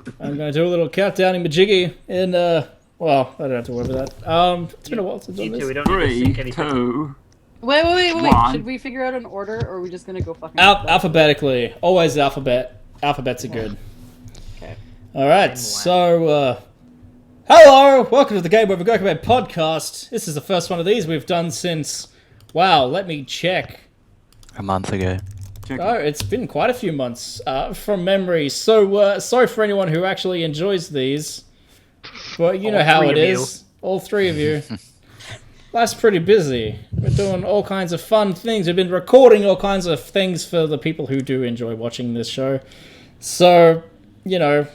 I'm going to do a little countdown in Majiggy in, well, I don't have to worry about that. It's been a while since I've done We this. don't need to sync anything. 2, Wait. One. Should we figure out an order, or are we just gonna go fucking... Alphabetically. Always alphabet. Alphabets are good. Okay. Alright, so, hello! Welcome to the Game Over Gerkinman podcast. This is the first one of these we've done since, wow, let me check. A month ago. Oh, it's been quite a few months, from memory. So, sorry for anyone who actually enjoys these. Well, you know how it is. All three of you. Life's pretty busy. We're doing all kinds of fun things. We've been recording all kinds of things for the people who do enjoy watching this show. So, you know,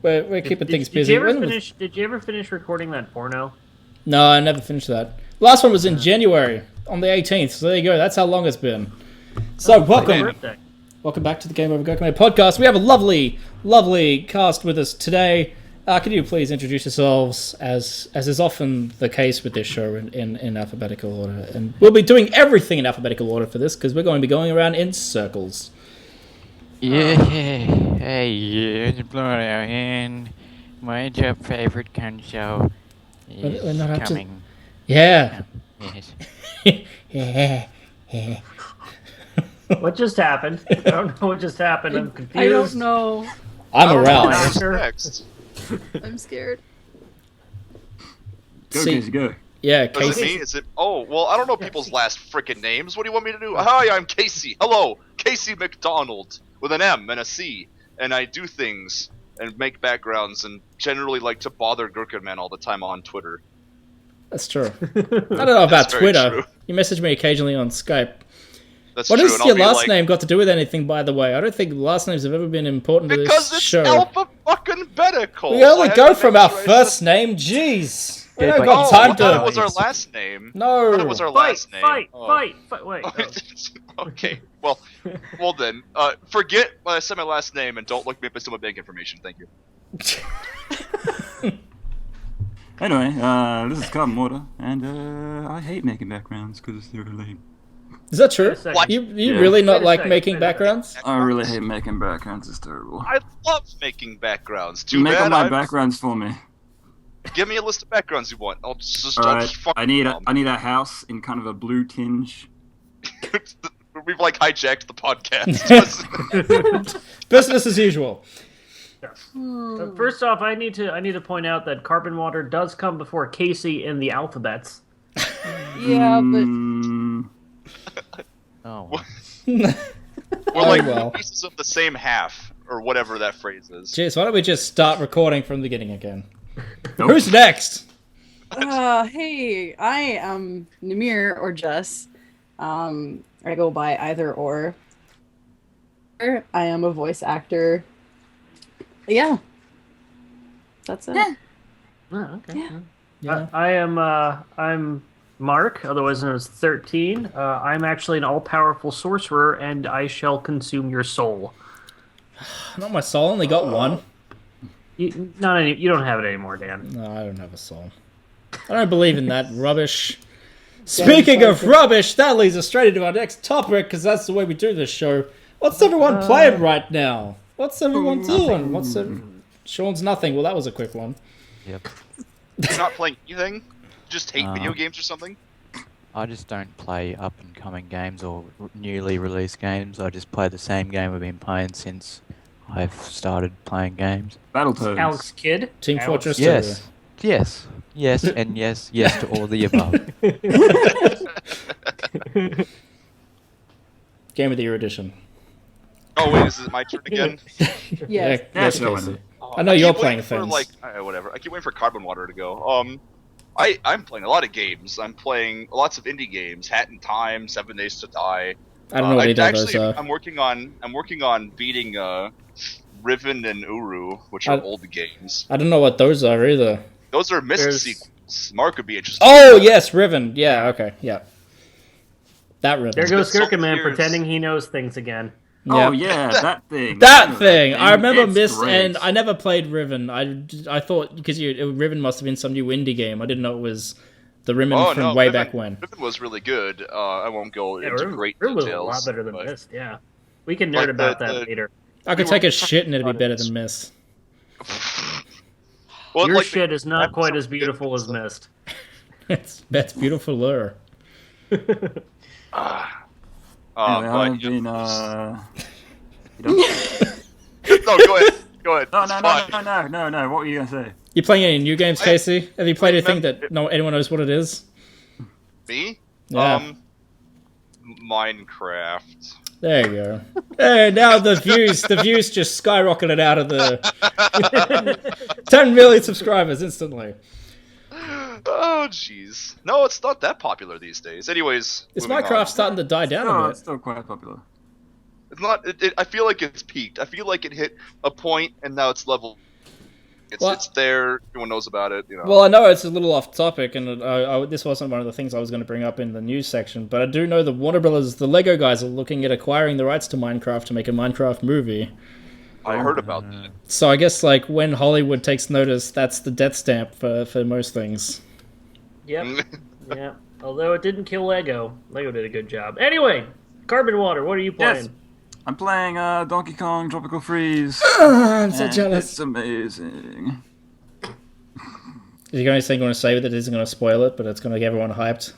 we're keeping things busy. Did you ever finish recording that porno? No, I never finished that. The last one was in January, on the 18th. So there you go. That's how long it's been. So, welcome back to the Game Over Gerkinman podcast. We have a lovely cast with us today. Could you please introduce yourselves, as is often the case with this show, in alphabetical order? And we'll be doing everything in alphabetical order for this, because we're going to be going around in circles. Yeah, hey, it's Blordow, and my favorite console is coming. Yeah. Yes. Yeah. What just happened? I don't know what just happened. I'm confused. I don't know. I'm aroused. What's next? I'm scared. Go, Casey, go. Yeah, Does it Casey. mean? Is it? Oh, well, I don't know people's last frickin' names. What do you want me to do? Hi, I'm Casey. Hello, Casey McDonald with an M and a C, and I do things and make backgrounds and generally like to bother Gerkinman all the time on Twitter. That's true. I don't know about That's very Twitter. true. You message me occasionally on Skype. That's What true. has and your I'll be last like, name got to do with anything, by the way? I don't think last names have ever been important to Because this it's show. alphabetical. We only I go had to from make our sure I first said- name. Jeez. We Yeah, don't but- got Oh, time I thought it was to... our last name. No. I thought it was our Fight, last name. fight, Oh. fight. Wait. Okay. Well then. Forget when I said my last name and don't look me up as my bank information. Thank you. Anyway, this is Carbonwater, and I hate making backgrounds because they're lame. Is that true? Wait a second. You Yeah. really not Wait a like second, making wait a second. backgrounds? I really hate making backgrounds, it's terrible. I love making backgrounds. Too Make all bad. my backgrounds for me. Give me a list of backgrounds you want. I'll just Alright, fuck I need them. a house in kind of a blue tinge. We've like hijacked the podcast. Business as usual. First off, I need to point out that Carbonwater does come before Casey in the alphabets. Yeah, but Mm, Oh, We're Oh, like well. pieces of the same half, or whatever that phrase is. Jeez, why don't we just start recording from the beginning again? nope. Who's next? hey, I am Nemir or Jess. I go by either or. I am a voice actor. Yeah. That's it. Oh, okay. Yeah. Yeah. I'm Mark, otherwise known as 13. I'm actually an all-powerful sorcerer, and I shall consume your soul. Not my soul, only got one. You don't have it anymore, Dan. No, I don't have a soul. I don't believe in that rubbish. Speaking of rubbish, that leads us straight into our next topic, because that's the way we do this show. What's everyone playing right now? What's everyone doing? Sean's nothing. Well, that was a quick one. yep. You're not playing anything? Just hate video games or something? I just don't play up-and-coming games or newly released games. I just play the same game I've been playing since I've started playing games. Battletoads. Alex Kidd? Team Alex- Fortress 2. Yes, and yes to all the above. Game of the Year edition. Oh wait, is it my turn again? Yes. Yes, That's no Casey. one. I know you're keep playing waiting for, things. whatever. I keep waiting for Carbonwater to go. I'm playing a lot of games. I'm playing lots of indie games. Hat in Time, 7 Days to Die. I don't know what either of those actually, are. I'm working on beating Riven and Uru, which are old games. I don't know what those are either. Those are missed There's- sequels. Mark would be interested. Oh, yes, Riven. Yeah, okay, yeah. That Riven. There goes It's been so Gerkinman years. pretending he knows things again. Oh yeah, that thing. That thing! I remember It's Mist, great. and I never played Riven. I thought, because Riven must have been some new indie game. I didn't know it was the Riven from way back when. Riven was really good. I won't go into great Riven was a details. lot better than but- Mist, yeah. We can nerd Like about the- that later. I could we take were- a shit and it'd be better than Mist. Well, Your like, shit is not quite as beautiful as Mist. That's beautiful lure. Anyway, but, I've been, you know? No, go ahead. Go ahead. No, It's no, fine. no. What were you gonna say? You playing any new games, Casey? Have you played anything that anyone knows what it is? Me? Yeah. Minecraft. There you go. Hey, now the views just skyrocketed out of the 10 million subscribers instantly. Oh, jeez. No, it's not that popular these days. Anyways, Is moving Minecraft on. starting to die down No, a it's bit? still quite popular. It's not. I feel like it's peaked. I feel like it hit a point and now it's level. It's there. Everyone knows about it. You know. Well, I know it's a little off topic, and this wasn't one of the things I was going to bring up in the news section, but I do know that Warner Brothers, the Lego guys, are looking at acquiring the rights to Minecraft to make a Minecraft movie. I heard about that. So I guess like when Hollywood takes notice, that's the death stamp for most things. Yep. Yeah. Although it didn't kill Lego. Lego did a good job. Anyway, Carbonwater, what are you playing? Yes. I'm playing Donkey Kong Tropical Freeze. I'm so and jealous. It's amazing. Is you got anything you want to say that isn't going to spoil it, but it's going to get everyone hyped?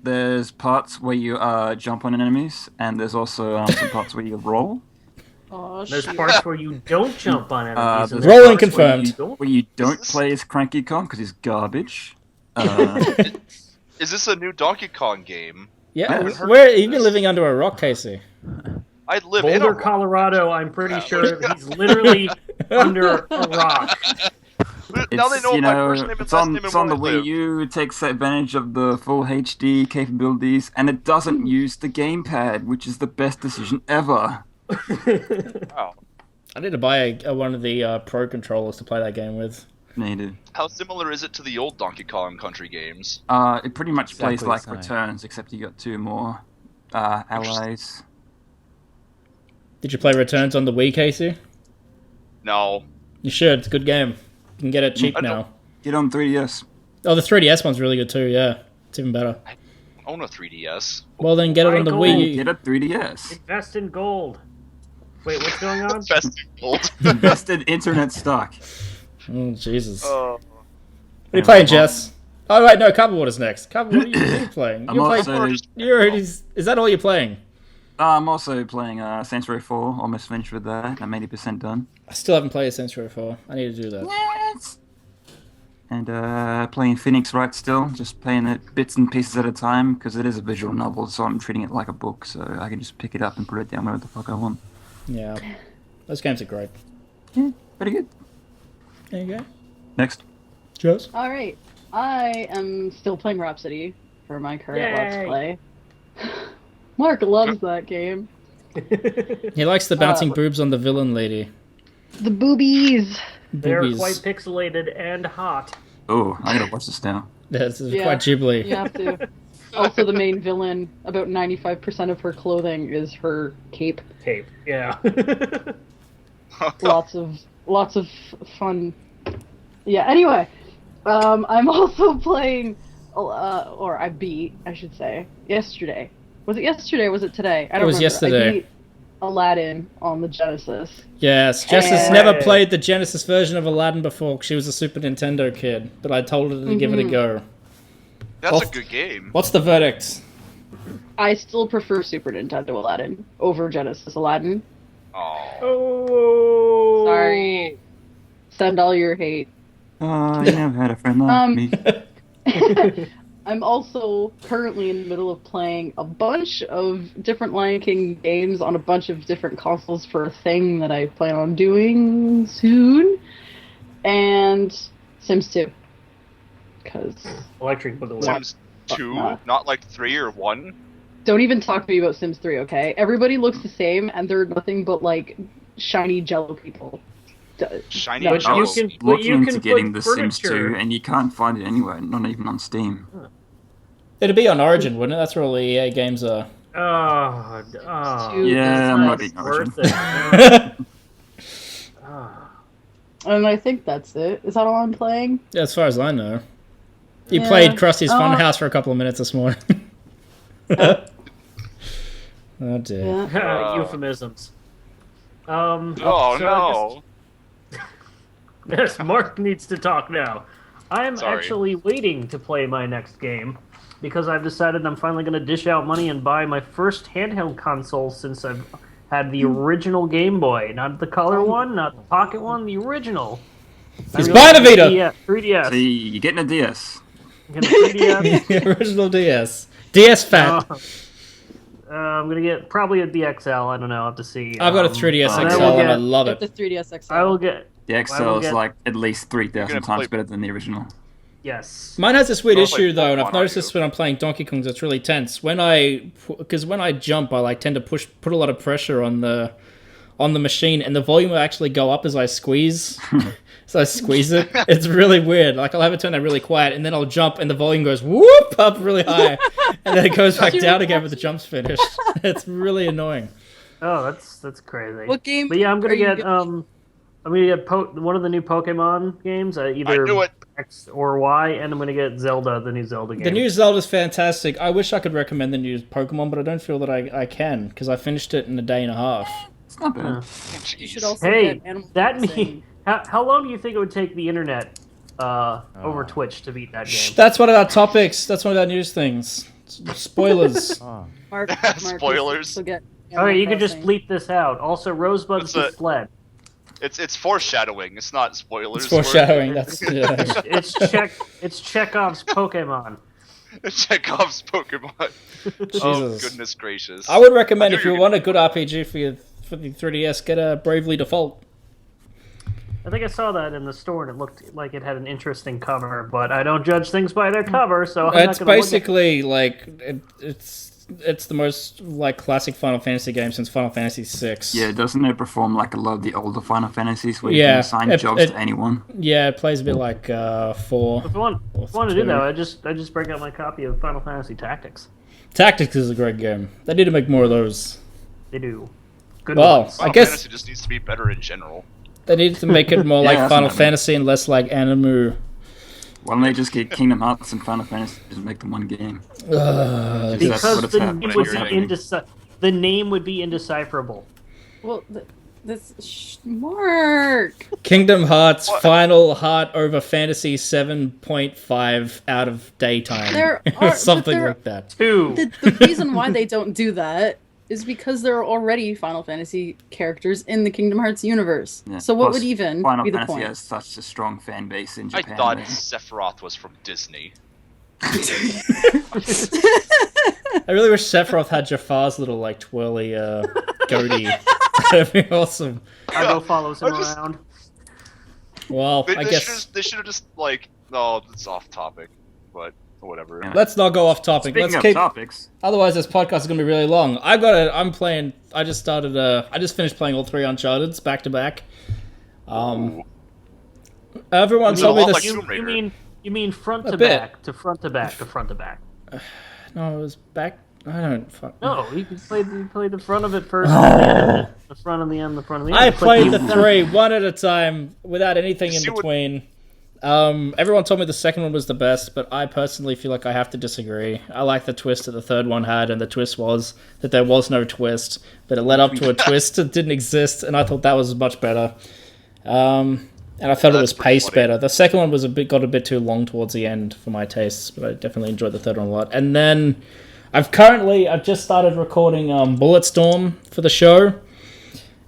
There's parts where you jump on enemies, and there's also some parts where you roll. Oh, There's shoot. parts where you don't jump on enemies. and there's there's Rolling parts where you confirmed. don't. Where you don't play as Cranky Kong because he's garbage. Is this a new Donkey Kong game? Yeah, Yeah. where you've been living under a rock, Casey. I live in Boulder, a Colorado, I'm pretty sure he's literally under a rock. Now they know my first name and it's last on, name it's and on the where I live. Wii U. It takes advantage of the full HD capabilities, and it doesn't use the gamepad, which is the best decision ever. Wow. I need to buy one of the Pro controllers to play that game with. Needed. How similar is it to the old Donkey Kong Country games? It pretty much Exactly plays like the same. Returns, except you got two more allies. Did you play Returns on the Wii, Casey? No. You should. It's a good game. You can get it cheap I don't- now. Get on 3DS. Oh, the 3DS one's really good too. Yeah, it's even better. I own a 3DS. Well, then get it on the Michael. Wii. Get a 3DS. Invest in gold. Wait, what's going on? Best in gold. Invested internet stock. Oh, Jesus. Oh. What are you playing, Jess? Oh, wait, no, Carbonwater's next. Carbonwater, what are you playing? I'm You're also, playing... Is that all you're playing? I'm also playing Saints Row 4. Almost finished with that. I'm 80% done. I still haven't played Saints Row 4. I need to do that. What? And playing Phoenix Wright still. Just playing it bits and pieces at a time, because it is a visual novel, so I'm treating it like a book, so I can just pick it up and put it down wherever the fuck I want. Yeah. Those games are great. Yeah, pretty good. There you go. Next. Jess? All right. I am still playing Rhapsody for my current Yay. Let's Play. Mark loves that game. He likes the bouncing boobs on the villain lady. The boobies. They're Boobies. quite pixelated and hot. Oh, I gotta watch this now. This is Yeah. quite Ghibli. You have to. Also, the main villain, about 95% of her clothing is her cape. Tape. Yeah. Lots of fun. Yeah. Anyway, I'm also playing, or I beat, I should say, yesterday. Was it yesterday? Or was it today? I don't It was remember. yesterday. I beat Aladdin on the Genesis. Yes, Jess has Hey. never played the Genesis version of Aladdin before 'cause she was a Super Nintendo kid, but I told her to give it a go. That's Well- a good game. What's the verdict? I still prefer Super Nintendo Aladdin over Genesis Aladdin. Oh. Oh. Sorry. Send all your hate. Oh, you never had a friend like me. I'm also currently in the middle of playing a bunch of different Lion King games on a bunch of different consoles for a thing that I plan on doing soon. And Sims 2. Because Electric Boogaloo. Sims 2, not like 3 or 1. don't even talk to me about Sims 3, okay? Everybody looks the same, and they're nothing but, like, shiny jello people. Shiny Yeah. But Jello. you can, but Looking you into can getting put The Sims furniture. 2, and you can't find it anywhere, not even on Steam. It'd be on Origin, wouldn't it? That's where all the EA games are. Oh, Two Yeah, I'm not business. being worth Origin. it. Oh. And I think that's it. Is that all I'm playing? Yeah, as far as I know. You Yeah. played Krusty's Oh. Funhouse for a couple of minutes this morning. Oh dear. Yeah. Euphemisms. Oh, so I no. Yes, Mark needs to talk now. I'm actually waiting to play my next game because I've decided I'm finally going to dish out money and buy my first handheld console since I've had the original Game Boy. Not the color one, not the pocket one, the original. He's buying a Vita! 3DS. See, you're getting a DS. I'm getting a 3DS. The original DS. DS fat. I'm going to get probably a DXL. I don't know. I'll have to see. I've got a 3DS XL and I love it. The 3DS XL. I will get... The XL is like at least 3,000 times better than the original. Yes. Mine has this weird issue though, and I've noticed this when I'm playing Donkey Kong. It's really tense. Because when I jump, I tend to put a lot of pressure on the machine, and the volume will actually go up as I squeeze. So I squeeze it. It's really weird. Like I'll have it turn down really quiet, and then I'll jump, and the volume goes whoop up really high, and then it goes back down again when the jump's finished. It's really annoying. Oh, that's crazy. What game? But yeah, I'm gonna get one of the new Pokemon games, either X or Y, and I'm gonna get Zelda, the new Zelda game. The new Zelda's fantastic. I wish I could recommend the new Pokemon, but I don't feel that I can because I finished it in a day and a half. It's not bad. You should also get Animal Crossing. How long do you think it would take the internet over Twitch to beat that game? That's one of our topics. That's one of our news things. Spoilers. Mark, Spoilers. Okay, you can just bleep this out. Also, Rosebud's the sled. It's foreshadowing. It's not spoilers. It's foreshadowing. That's It's Chekhov's Pokemon. Chekhov's Pokemon. Jesus. Oh goodness gracious! I would recommend if you want a good RPG for the 3DS, get a Bravely Default. I think I saw that in the store, and it looked like it had an interesting cover. But I don't judge things by their cover, so I'm It's not gonna basically it's the most classic Final Fantasy game since Final Fantasy VI. Yeah, doesn't it perform like a lot of the older Final Fantasies where you can assign jobs to anyone? Yeah, it plays a bit like 4. If you want to do that, I just break out my copy of Final Fantasy Tactics. Tactics is a great game. They need to make more of those. They do. Good Well, ones. Final I guess Fantasy just needs to be better in general. they need to make it more like that's Final another- Fantasy and less like Animu. Why don't they just get Kingdom Hearts and Final Fantasy and make them one game? Because that's the what name, it's would be happening. the name would be indecipherable. Well, Mark. Kingdom Hearts Final Heart over Fantasy 7.5 out of daytime. There are Something like that. 2. The reason why they don't do that is because there are already Final Fantasy characters in the Kingdom Hearts universe. Yeah, So what plus would even Final be the Fantasy point? has such a strong fan base in I Japan. thought that- Sephiroth was from Disney. I really wish Sephiroth had Jafar's little twirly goatee. That'd be awesome. Argo follows him just- around. Well, They, I they guess should have just no, it's off topic, but whatever. Yeah. let's not go off topic. Speaking Let's of keep. topics, Otherwise, this podcast is gonna be really long. I just finished playing all 3 Uncharted's back to back. Everyone It's told a me lot this. like Tomb Raider. You mean front A to bit. back to front to back to front to back? No, it was back. I don't. Fuck. No, you play the front of it first, the front and the end, the front and the end. I It's like played the you- 3 one at a time without anything in See what- between. Everyone told me the second one was the best, but I personally feel like I have to disagree. I like the twist that the third one had, and the twist was that there was no twist, but it led up to a twist that didn't exist, and I thought that was much better. And I felt it was pretty paced funny. better. The second one was got a bit too long towards the end for my tastes, but I definitely enjoyed the third one a lot. And then I've just started recording Bulletstorm for the show,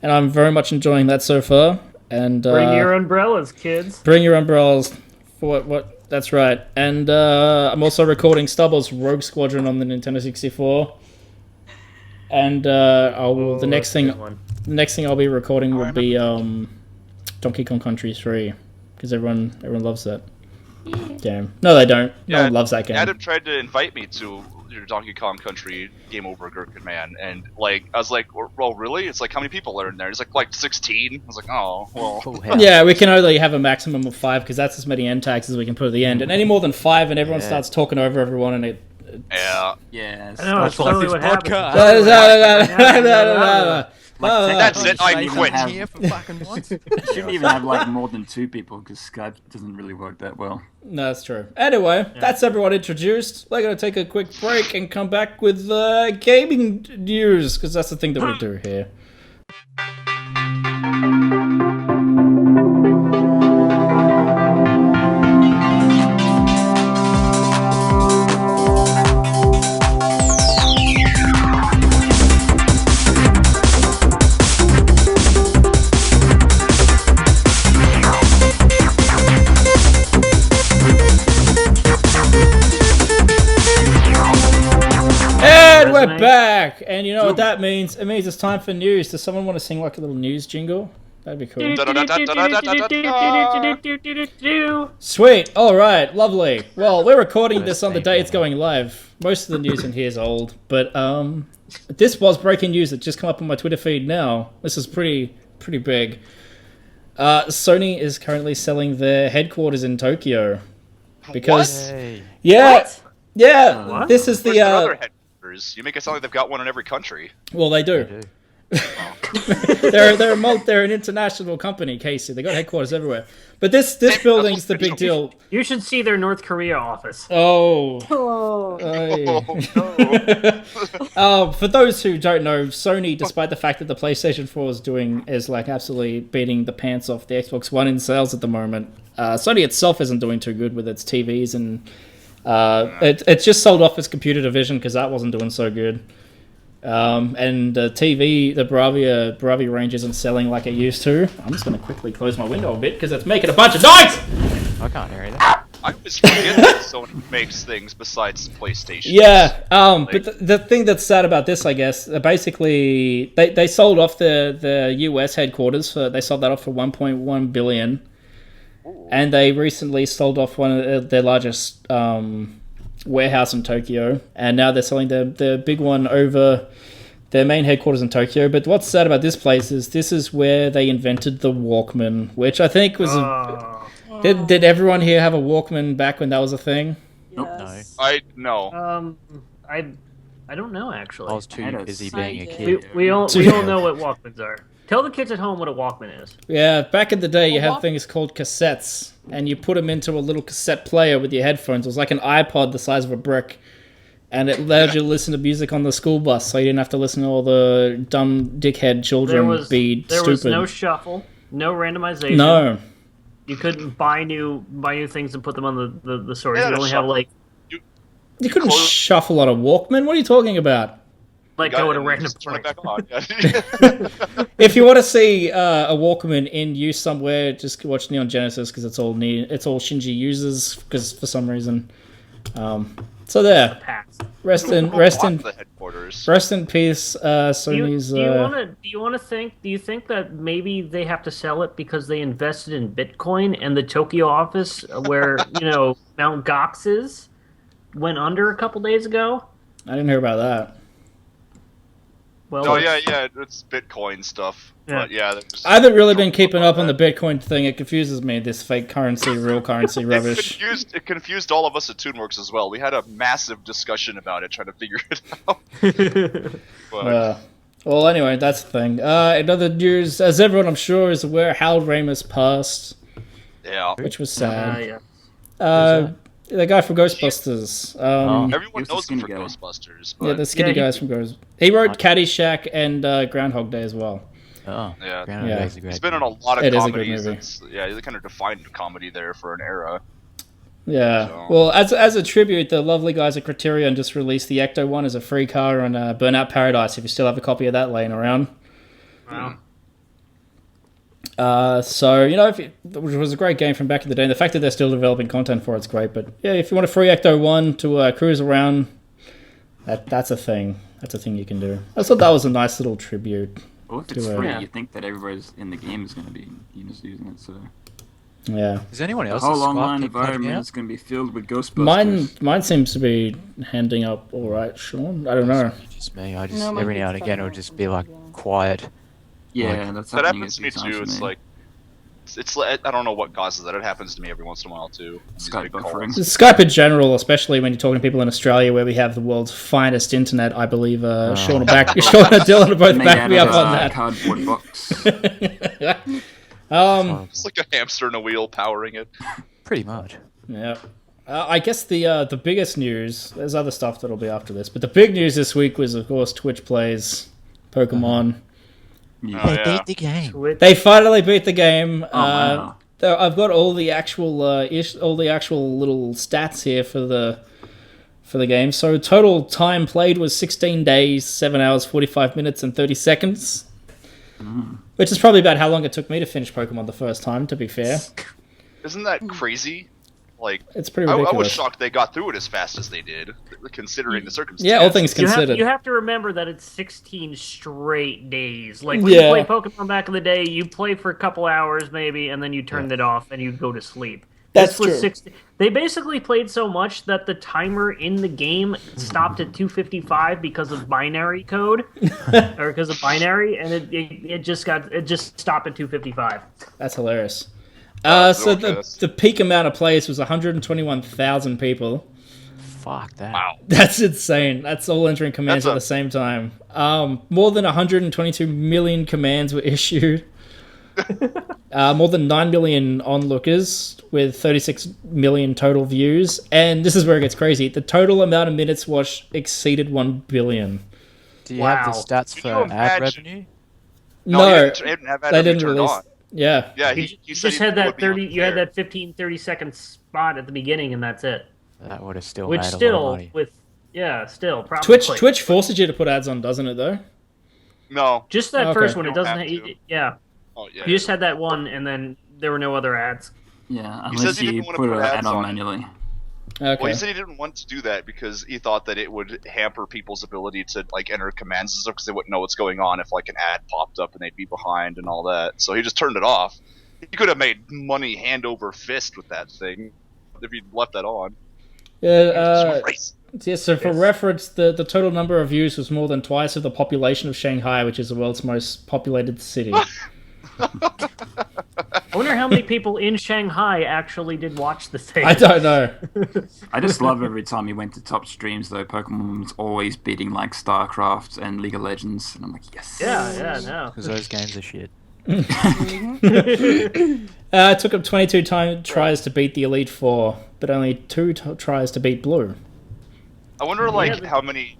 and I'm very much enjoying that so far. And Bring your umbrellas, kids. bring your umbrellas for what? That's right. And I'm also recording Star Wars Rogue Squadron on the Nintendo 64. And the next thing I'll be recording will be Donkey Kong Country 3, because everyone loves that game. No, they don't. No one loves that game. Adam tried to invite me to your Donkey Kong Country game over Gerkinman, and I was like, well, really? It's like, how many people are in there? It's like 16. I was like, oh, well. Oh, hell. Yeah, we can only have a maximum of 5 because that's as many end tags as we can put at the end. And any more than 5, and everyone starts talking over everyone, and it. Yeah. yeah, I know, that's totally what happens. That's it, I quit. Here for fucking once. You shouldn't even have like more than 2 people because Skype doesn't really work that well. No, that's true. Anyway, that's everyone introduced. We're going to take a quick break and come back with gaming news, because that's the thing that we do here. resume. back, and you know what that means? It means it's time for news. Does someone want to sing like a little news jingle? That'd be cool. Sweet. All right. Lovely. Well, we're recording this on the day it's going live. Most of the news in here is old, but this was breaking news that just come up on my Twitter feed now. This is pretty big. Sony is currently selling their headquarters in Tokyo because What? this is Where's the their other headquarters? You make it sound like they've got one in every country. well, they do. They do. They're an international company, Casey. They got headquarters everywhere. But this building's the big deal. You should see their North Korea office. Oh. Oh. For those who don't know, Sony, despite the fact that the PlayStation 4 is like absolutely beating the pants off the Xbox One in sales at the moment, Sony itself isn't doing too good with its TVs, and it's just sold off its computer division because that wasn't doing so good. And the TV, the Bravia range isn't selling like it used to. I'm just going to quickly close my window a bit because it's making a bunch of noise! I can't hear anything. I always forget that Sony makes things besides PlayStation. Yeah, but the thing that's sad about this, I guess, basically, they sold off the US headquarters. They sold that off for $1.1 billion. Ooh. And they recently sold off one of their largest warehouse in Tokyo, and now they're selling the big one over their main headquarters in Tokyo. But what's sad about this place is this is where they invented the Walkman, which I think was Did everyone here have a Walkman back when that was a thing? Yes. No. I don't know actually. I was too busy being a kid. We all know what Walkmans are. Tell the kids at home what a Walkman is. Yeah, back in the day, you had things called cassettes, and you put them into a little cassette player with your headphones. It was like an iPod the size of a brick, and it allowed you to listen to music on the school bus, so you didn't have to listen to all the dumb dickhead children be stupid. There was no shuffle, no randomization. No. You couldn't buy new things and put them on the stores. You only have like... You couldn't shuffle on a Walkman? What are you talking about? Like go at a random point. If you want to see a Walkman in use somewhere, just watch Neon Genesis because it's all Shinji uses because for some reason. So there. Rest in peace. Sony's. Do you think that maybe they have to sell it because they invested in Bitcoin and the Tokyo office where Mount Gox is went under a couple days ago? I didn't hear about that. Well, it's Bitcoin stuff. Yeah. But I haven't really been keeping up on the Bitcoin thing. It confuses me, this fake currency, real currency rubbish. It confused all of us at Toonworks as well. We had a massive discussion about it, trying to figure it out. Well, anyway, that's the thing. In other news, as everyone I'm sure is aware, Harold Ramis passed. Yeah. Which was sad. The guy from Ghostbusters. Everyone knows him for Ghostbusters. But... Yeah, the skinny guys from Ghostbusters. He wrote Caddyshack and Groundhog Day as well. Oh, yeah. Groundhog Day's a great He's been in a lot of comedies. He kind of defined comedy there for an era. Yeah. So. Well, as a tribute, the lovely guys at Criterion just released the Ecto one as a free car on Burnout Paradise, if you still have a copy of that laying around. Wow. Which was a great game from back in the day. And the fact that they're still developing content for it's great. But yeah, if you want a free Ecto 1 to cruise around, that's a thing. That's a thing you can do. I thought that was a nice little tribute. Well, if it's free, you think that everybody's in the game is going to be using it, so... Yeah. Is anyone else? The whole online environment is going to be filled with Ghostbusters. Mine seems to be handing up all right, Sean. I don't know. Just me. Every now and again it'll just be like quiet. Yeah, that happens to me too. It's like I don't know what causes that. It happens to me every once in a while too. Skype buffering. Skype in general, especially when you're talking to people in Australia, where we have the world's finest internet. I believe Sean and Dylan will both back me up on that. Cardboard box. It's like a hamster in a wheel powering it. Pretty much. Yeah. I guess the biggest news. There's other stuff that'll be after this, but the big news this week was, of course, Twitch plays Pokemon. They beat the game. They finally beat the game. Wow. I've got all the actual little stats here for the game. So total time played was 16 days, 7 hours, 45 minutes, and 30 seconds. Which is probably about how long it took me to finish Pokemon the first time, to be fair. Isn't that crazy? Like, It's pretty I ridiculous. was shocked they got through it as fast as they did, considering the circumstances. Yeah, all things considered. You have to remember that it's 16 straight days. Like, when you play Pokemon back in the day, you play for a couple hours maybe, and then you turned it off and you go to sleep. That's this was true. 60. They basically played so much that the timer in the game stopped at 2:55 because of binary code, or because of binary, and it just stopped at 2:55. That's hilarious. So the peak amount of players was 121,000 people. Fuck that. Wow. That's insane. That's all entering commands at the same time. More than 122 million commands were issued. More than 9 million onlookers with 36 million total views. And this is where it gets crazy. The total amount of minutes watched exceeded 1 billion. Do you have the stats for ad revenue? No, he didn't have ad they revenue didn't turned release. on. Yeah. Yeah, You he said just had that 30. You had that. that 15-30 second spot at the beginning, and that's it. That would have still Which made a lot still, of money. still probably. Twitch forces you to put ads on, doesn't it, though? No. Just that Okay. first one. You It don't doesn't. have to. Yeah. Oh, yeah. You just had that one, and then there were no other ads. Yeah, He says unless he you didn't want to put put an ads ad on on it. manually. Okay. Well, he said he didn't want to do that because he thought that it would hamper people's ability to like enter commands and stuff because they wouldn't know what's going on if like an ad popped up and they'd be behind and all that. So he just turned it off. He could have made money hand over fist with that thing if he'd left that on. Yeah, so for reference, the total number of views was more than twice of the population of Shanghai, which is the world's most populated city. I wonder how many people in Shanghai actually did watch the thing. I don't know. I just love every time he went to top streams, though. Pokemon was always beating like StarCraft and League of Legends, and I'm like, yes. Yeah, no. Because those games are shit. It took him 22 tries to beat the Elite Four, but only 2 tries to beat Blue. I wonder like how many,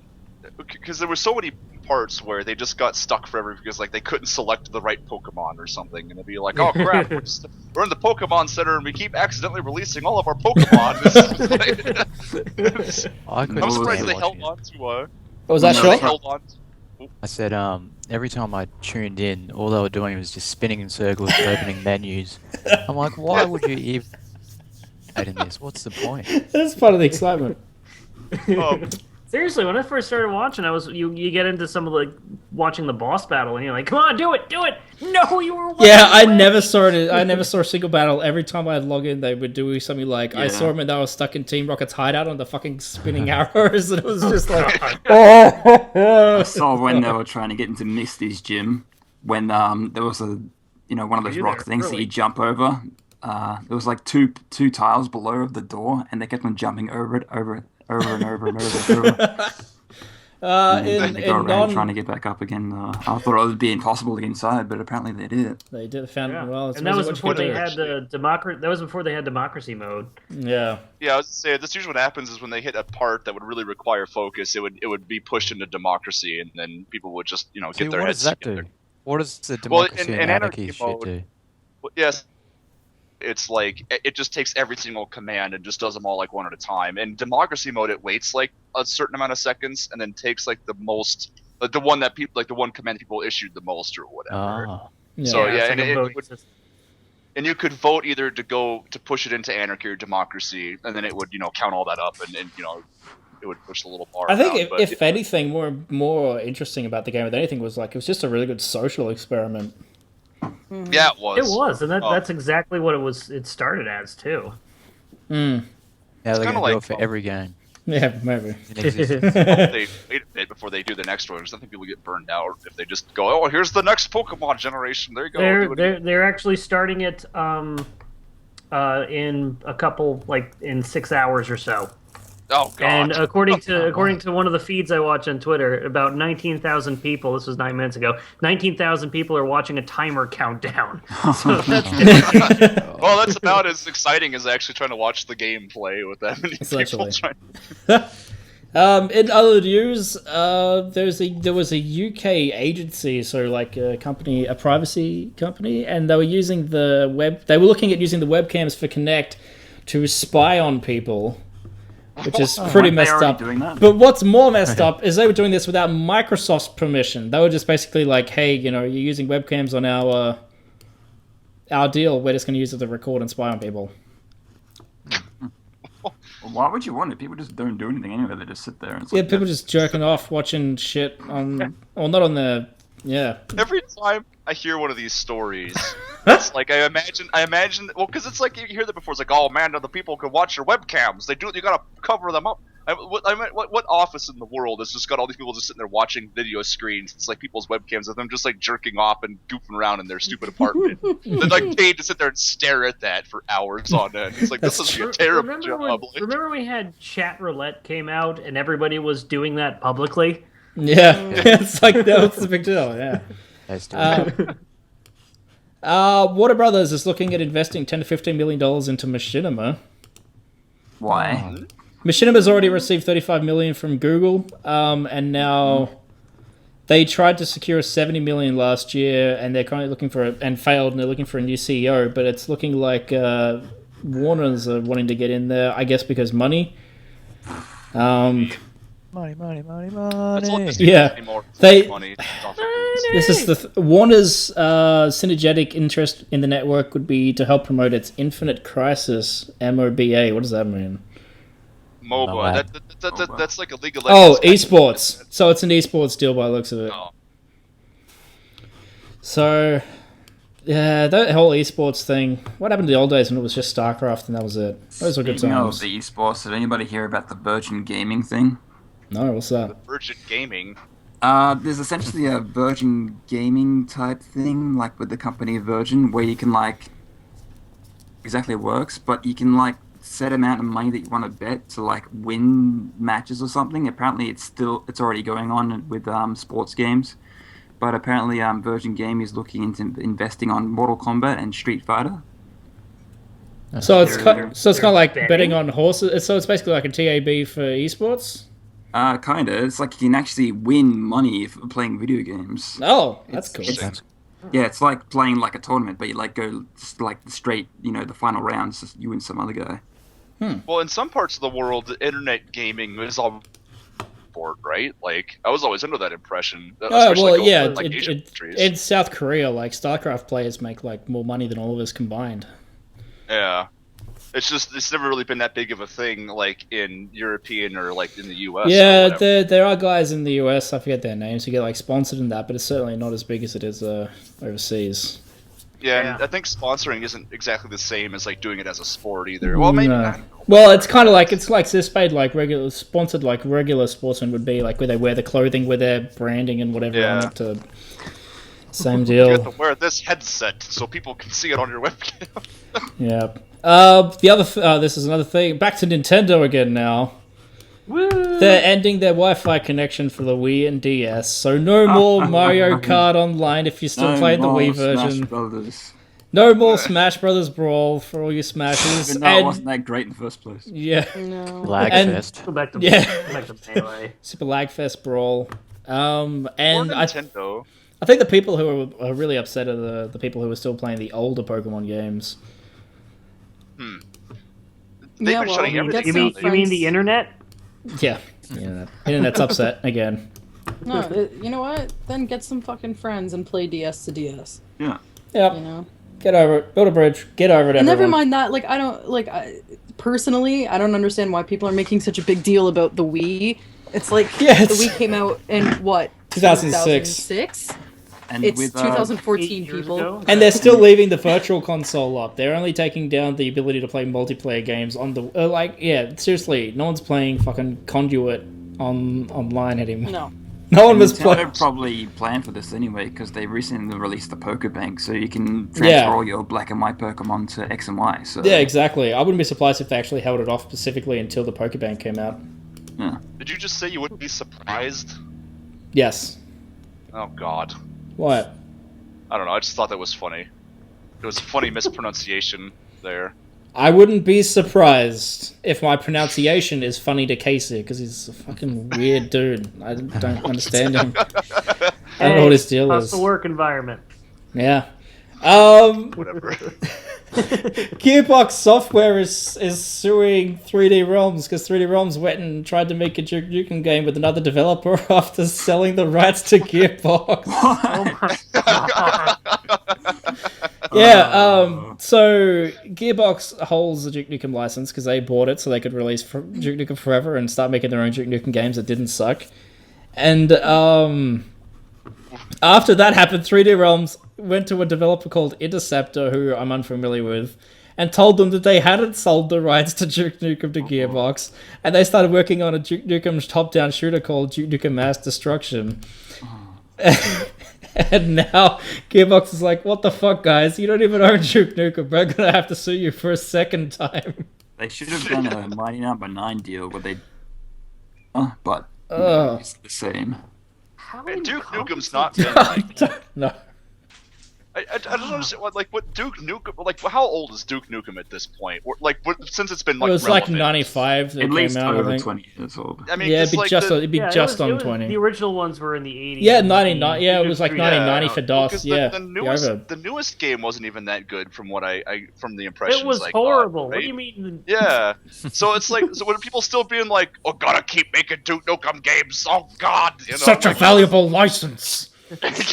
because there were so many parts where they just got stuck forever because like they couldn't select the right Pokemon or something, and they'd be like, "Oh crap, we're in the Pokemon Center and we keep accidentally releasing all of our Pokemon." I'm surprised they held on to. What was that, they Shaw? held on to. I said, every time I tuned in, all they were doing was just spinning in circles, opening menus. I'm like, why would you even in this? What's the point? That's part of the excitement. Seriously, when I first started watching, you get into some of the watching the boss battle, and you're like, "Come on, do it! No, you were." Yeah, I never saw it. I never saw a single battle. Every time I'd log in, they would do something like I saw them and they were stuck in Team Rocket's hideout on the fucking spinning arrows, and it was just like, I saw when they were trying to get into Misty's gym when there was one of those rock things that you jump over. There was like two tiles below the door, and they kept on jumping over and over. They go around trying to get back up again. I thought it would be impossible to get inside, but apparently they did. They did found it well. And that was before they had the democracy. That was before they had democracy mode. Yeah. Yeah, I was saying that's usually what happens is when they hit a part that would really require focus, it would be pushed into democracy, and then people would just get their heads together. What does the democracy and anarchy shit do? Yes. It's like it just takes every single command and just does them all like one at a time. In democracy mode, it waits like a certain amount of seconds and then takes like the most, the one that people like the one command people issued the most or whatever. Yeah. So And you could vote either to push it into anarchy or democracy, and then it would count all that up and it would push the little bar. I think down, if anything, more interesting about the game than anything was like it was just a really good social experiment. Yeah, it was. It was, and that's exactly what it was. It started as too. Now they're going to do like, it for every game. Yeah, maybe. They wait a bit before they do the next one. Because I think people get burned out if they just go, "Oh, here's the next Pokemon generation." There you go. They're actually starting it in a couple in 6 hours or so. Oh god! And according to one of the feeds I watch on Twitter, about 19,000 people. This was 9 minutes ago. 19,000 people are watching a timer countdown. So that's well, that's about as exciting as actually trying to watch the game play with that many people trying. In other news, there was a UK agency, so like a privacy company, and they were using They were looking at using the webcams for Kinect to spy on people. Which is pretty messed up. But what's more messed up is they were doing this without Microsoft's permission. They were just basically like, hey, you're using webcams on our deal. We're just going to use it to record and spy on people. Well, why would you want it? People just don't do anything anyway. They just sit there. And it's Yeah, people just jerking off, watching shit on... Well, not on the... Yeah. Every time I hear one of these stories, it's like I imagine. Well, because it's like you hear that before. It's like, oh man, the people can watch your webcams. They do. You gotta cover them up. What office in the world has just got all these people just sitting there watching video screens? It's like people's webcams of them just like jerking off and goofing around in their stupid apartment. They're like paid to sit there and stare at that for hours on end. It's like this is a terrible job. Remember we had Chat Roulette came out and everybody was doing that publicly? Yeah, it's like that's the big deal. Yeah. Warner Brothers is looking at investing $10 to $15 million into Machinima. Why? Machinima's already received $35 million from Google, and now they tried to secure $70 million last year, and they're currently looking for and failed, and they're looking for a new CEO. But it's looking like Warner's are wanting to get in there, I guess, because money. Money. Yeah, This is Warner's synergetic interest in the network would be to help promote its Infinite Crisis MOBA. What does that mean? MOBA. That's like a League of Oh, Legends. esports. So it's an esports deal by the looks of it. Oh. So, yeah, that whole esports thing. What happened to the old days when it was just StarCraft and that was it? Those were good Speaking times. of the esports, did anybody hear about the Virgin Gaming thing? No, what's that? Virgin Gaming. There's essentially a Virgin Gaming type thing, like with the company Virgin, where you can like exactly works, but you can like set amount of money that you want to bet to like win matches or something. Apparently, it's already going on with sports games, but apparently Virgin Gaming is looking into investing on Mortal Kombat and Street Fighter. So it's kind of like betting on horses. So it's basically like a TAB for esports. Kinda. It's like you can actually win money for playing video games. Oh, that's cool. Yeah, it's like playing like a tournament, but you like go just like straight, the final rounds, just you and some other guy. Well, in some parts of the world, the internet gaming is all sport, right? Like, I was always under that impression. In South Korea, like StarCraft players make like more money than all of us combined. Yeah. It's never really been that big of a thing, like in European or like in the US. Yeah, there are guys in the US, I forget their names, who get like sponsored in that, but it's certainly not as big as it is overseas. Yeah, and I think sponsoring isn't exactly the same as like doing it as a sport either. Well, maybe not. Well, it's kind of like this paid like regular sponsored like regular sportsmen would be like where they wear the clothing with their branding and whatever on it to. Same deal. You have to wear this headset so people can see it on your webcam. Yeah. This is another thing. Back to Nintendo again now. Woo! They're ending their Wi-Fi connection for the Wii and DS, so no more Mario Kart Online if you're still playing the Wii version. No more Smash Brothers Brawl for all your Smashes. No, it wasn't that great in the first place. Yeah. No. Lagfest. Go back to Melee. Super Lagfest Brawl. And Nintendo. I think the people who are really upset are the people who are still playing the older Pokemon games. They've been shutting everything down. You mean the internet? Yeah. Internet's upset again. No, you know what? Then get some fucking friends and play DS to DS. Yeah. Yep. Get over it. Build a bridge. Get over it, everyone. And never mind that. Like, personally, I don't understand why people are making such a big deal about the Wii. It's like the Wii came out in what? 2006. And it's with, 2014, people. And they're still leaving the virtual console up. They're only taking down the ability to play multiplayer games on the... seriously, no one's playing fucking Conduit online anymore. No one was playing. Nintendo probably planned for this anyway, because they recently released the Pokebank, so you can transfer all your black and white Pokemon to X and Y. So. Yeah, exactly. I wouldn't be surprised if they actually held it off specifically until the Pokebank came out. Yeah. Did you just say you wouldn't be surprised? Yes. Oh, God. What? I don't know, I just thought that was funny. It was a funny mispronunciation there. I wouldn't be surprised if my pronunciation is funny to Casey, because he's a fucking weird dude. I don't understand him. I don't know what his deal is. How's the work environment? Yeah. Whatever. Gearbox Software is suing 3D Realms because 3D Realms went and tried to make a Gerkinman game with another developer after selling the rights to Gearbox. Oh my god. Yeah, So Gearbox holds the Duke Nukem license because they bought it so they could release Duke Nukem Forever and start making their own Duke Nukem games that didn't suck. And after that happened, 3D Realms went to a developer called Interceptor, who I'm unfamiliar with, and told them that they hadn't sold the rights to Duke Nukem to Gearbox, and they started working on a Duke Nukem top-down shooter called Duke Nukem Mass Destruction. And now Gearbox is like, what the fuck, guys? You don't even own Duke Nukem. We're going to have to sue you for a second time. They should have done a Mighty Number 9 deal where they... but it's the same. And Duke Nukem's not been like... No. I don't understand what Duke Nukem how old is Duke Nukem at this point? Or, since it's been It was relevant. 95 that At least came out. over I think. 20 years old. I mean, Yeah, it'd be just it on was, 20. The original ones were in the 80s. Yeah, 99. Yeah, it was like 1990 for DOS. Well, Yeah, the newest game wasn't even that good from what I from the impressions. It was I horrible. got, right? What do you mean? Yeah. So it's like, so when people still being like, "Oh, gotta keep making Duke Nukem games." Oh God, such a valuable license.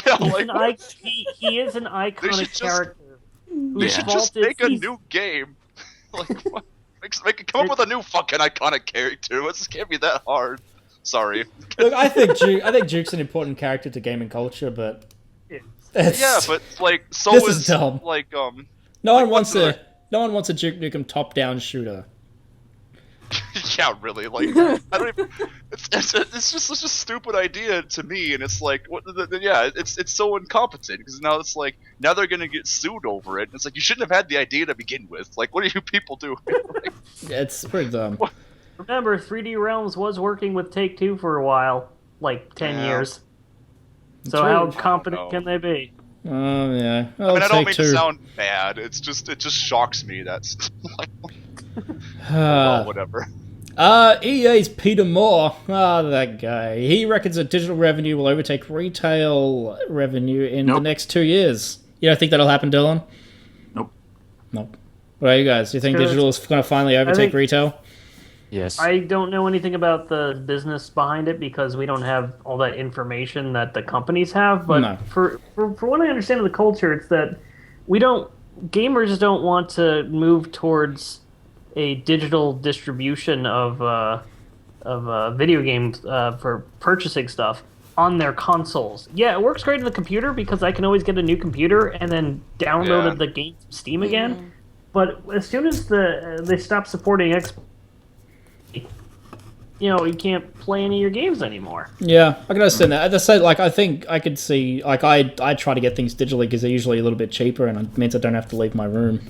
Yeah, like, he is an iconic character. They should just make a new game. Like, come up with a new fucking iconic character. This can't be that hard. Sorry. Look, I think Duke's an important character to gaming culture, but yeah, but like, so this is dumb. Like, no one wants a Duke Nukem top-down shooter. Yeah, really. Like, I don't even. It's just such a stupid idea to me, and it's like, it's so incompetent because now it's like now they're gonna get sued over it. And it's like you shouldn't have had the idea to begin with. Like, what are you people doing? Like, It's pretty dumb. Remember, 3D Realms was working with Take-Two for a while, like 10 years. So how competent can they be? Oh yeah. I mean, I don't mean to sound bad. It just shocks me. That's like, well, whatever. EA's Peter Moore, that guy. He reckons that digital revenue will overtake retail revenue in the next 2 years. You don't think that'll happen, Dylan? Nope. What about you guys? Do you think digital is going to finally overtake retail? Yes. I don't know anything about the business behind it because we don't have all that information that the companies have. But for what I understand of the culture, it's that gamers don't want to move towards a digital distribution of video games for purchasing stuff on their consoles. Yeah, it works great on the computer because I can always get a new computer and then download the game from Steam again. But as soon as they stop supporting Xbox, you can't play any of your games anymore. Yeah, I can understand that. As I say, I think I could see, I try to get things digitally because they're usually a little bit cheaper and it means I don't have to leave my room.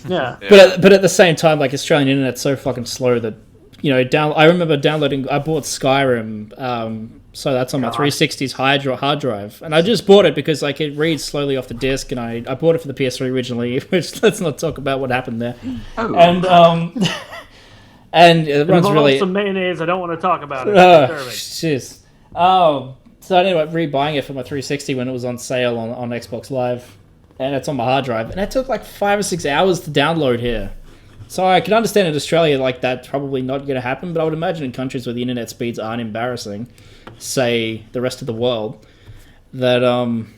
Yeah. But at the same time, Australian internet's so fucking slow that, I remember downloading, I bought Skyrim, so that's on my 360's hard drive, and I just bought it because it reads slowly off the disc, and I bought it for the PS3 originally, which let's not talk about what happened there. And it runs really... some mayonnaise, I don't want to talk about it. Jeez. So I ended up rebuying it for my 360 when it was on sale on Xbox Live. And it's on my hard drive. And it took 5 or 6 hours to download here. So I can understand in Australia that's probably not going to happen. But I would imagine in countries where the internet speeds aren't embarrassing, say the rest of the world, that I don't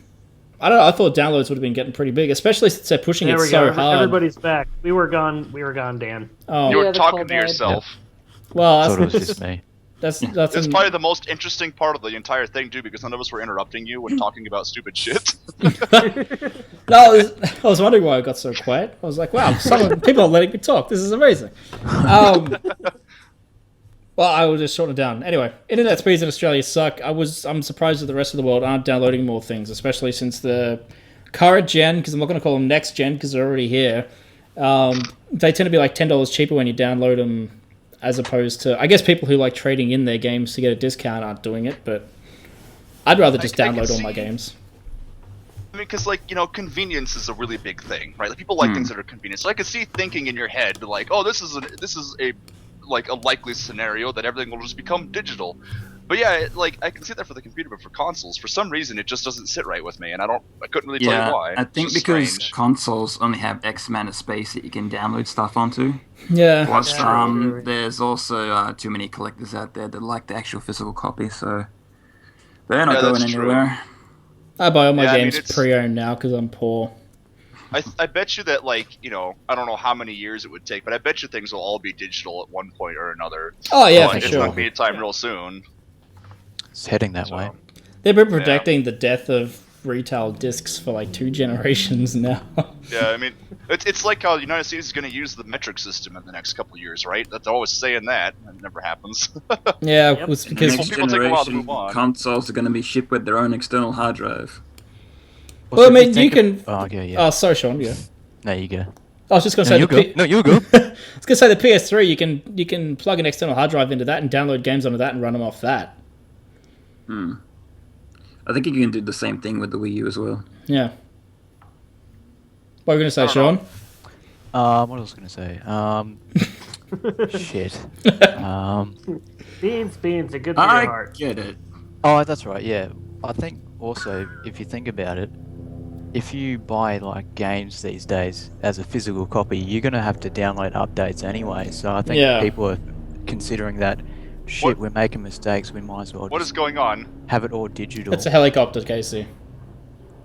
know. I thought downloads would have been getting pretty big, especially since they're pushing it so hard. Everybody's back. We were gone, Dan. Oh. You were talking to yourself. Yep. Well, I thought it was just me. That's probably the most interesting part of the entire thing, too, because none of us were interrupting you when talking about stupid shit. No, I was wondering why I got so quiet. I was like, wow, people are letting me talk. This is amazing. Well, I will just shorten it down. Anyway, internet speeds in Australia suck. I'm surprised that the rest of the world aren't downloading more things, especially since the current gen, because I'm not going to call them next gen because they're already here. They tend to be $10 cheaper when you download them, as opposed to, I guess people who like trading in their games to get a discount aren't doing it, but I'd rather just download all my games. I mean, because convenience is a really big thing, right? People like things that are convenient. So I could see thinking in your head, oh, this is a likely scenario that everything will just become digital. But yeah, I can see that for the computer, but for consoles, for some reason, it just doesn't sit right with me, and I couldn't really tell you why. I think because consoles only have X amount of space that you can download stuff onto. Yeah. Plus, there's also too many collectors out there that like the actual physical copy, so they're not going anywhere. I buy all my games pre-owned now because I'm poor. I bet you that, like, you know, I don't know how many years it would take, but I bet you things will all be digital at one point or another. Oh yeah, for it's sure. going to be a time real soon. It's heading that way. They've been predicting the death of retail discs for like 2 generations now. Yeah, I mean, it's like how the United States is going to use the metric system in the next couple of years, right? They're always saying that, and it never happens. Yeah, it was because Next people take a while to move generation on. consoles are going to be shipped with their own external hard drive. Well, I mean, you can. Oh, okay, yeah. Oh, sorry, Sean. Yeah. No, you go. I was just going to say you go. No, you go. I was going to say the PS3. You can plug an external hard drive into that and download games onto that and run them off that. I think you can do the same thing with the Wii U as well. Yeah. What were you going to say, Sean? What was I going to say? Shit. Beans are good for your heart. I get it. Oh, that's right. Yeah, I think also if you think about it, if you buy like games these days as a physical copy, you're gonna have to download updates anyway. So I think people are considering that. Shit, we're making mistakes. We might as well. What is going on? Have it all digital. It's a helicopter, Casey.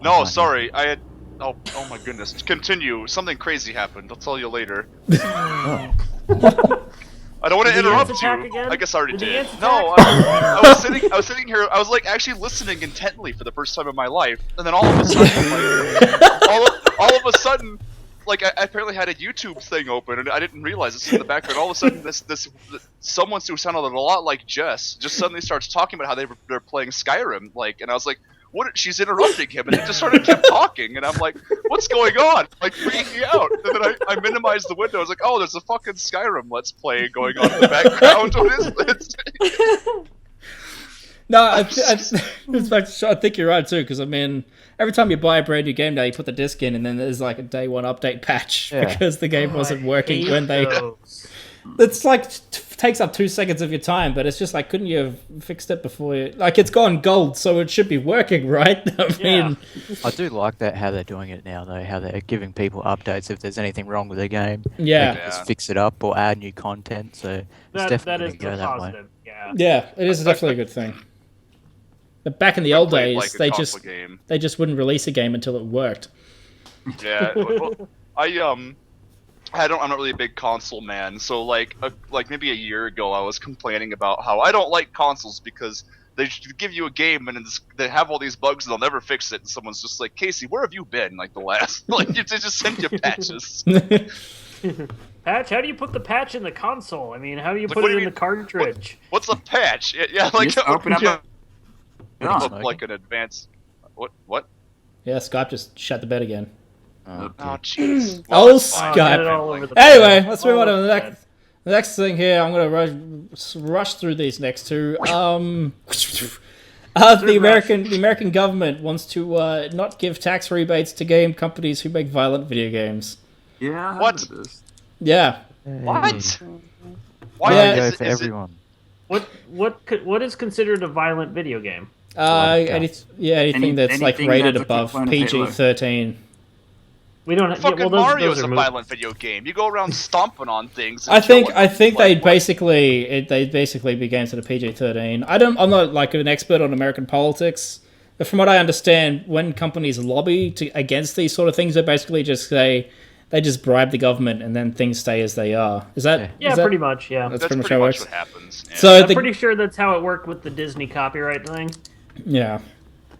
No, sorry. I had. Oh my goodness. Continue. Something crazy happened. I'll tell you later. Oh. I don't want to interrupt you. Again? I guess I already Did did. No, I was sitting here. I was like actually listening intently for the first time in my life, and then all of a sudden, all of a sudden, like I apparently had a YouTube thing open, and I didn't realize this in the background. All of a sudden, this someone who sounded a lot like Jess just suddenly starts talking about how they're playing Skyrim, like, and I was like, what? She's interrupting him, and he just sort of kept talking, and I'm like, what's going on? Like, freaking me out. And then I minimized the window. I was like, oh, there's a fucking Skyrim Let's Play going on in the background. What is this? No, I think you're right too, because I mean, every time you buy a brand new game now, you put the disc in, and then there's like a day 1 update patch because the game wasn't working when they. It's like takes up 2 seconds of your time, but it's just like, couldn't you have fixed it before you? Like, it's gone gold, so it should be working, right? I mean, I do like that how they're doing it now, though. How they're giving people updates if there's anything wrong with their game. Yeah, they can just fix it up or add new content. So it's definitely going to go that way. Yeah, it is definitely a good thing. But back in the old days, like they just wouldn't release a game until it worked. Yeah, well, I'm not really a big console man, so like maybe a year ago I was complaining about how I don't like consoles because they give you a game and they have all these bugs and they'll never fix it. And someone's just like, Casey, where have you been? Like the last, like they just send you patches. Patch? How do you put the patch in the console? I mean, how do you put it in the cartridge? What's a patch? Yeah, like just open up like an advanced. What? Yeah, Skype just shut the bed again. Oh jeez. Well, Skype. Anyway, let's move on to the next thing here. I'm going to rush through these next two. The American government wants to not give tax rebates to game companies who make violent video games. Yeah. What? Yeah. What? Why Yeah. go for everyone? What is considered a violent video game? Anything that's like rated above PG-13. We don't. Fucking Mario is a violent video game. You go around stomping on things. I think they basically be games that are PG-13. I'm not like an expert on American politics, but from what I understand, when companies lobby against these sort of things, they basically just say they just bribe the government and then things stay as they are. Is that? Yeah, pretty much. Yeah, that's pretty much how it works. What happens. Yeah. So I'm pretty sure that's how it worked with the Disney copyright thing. Yeah.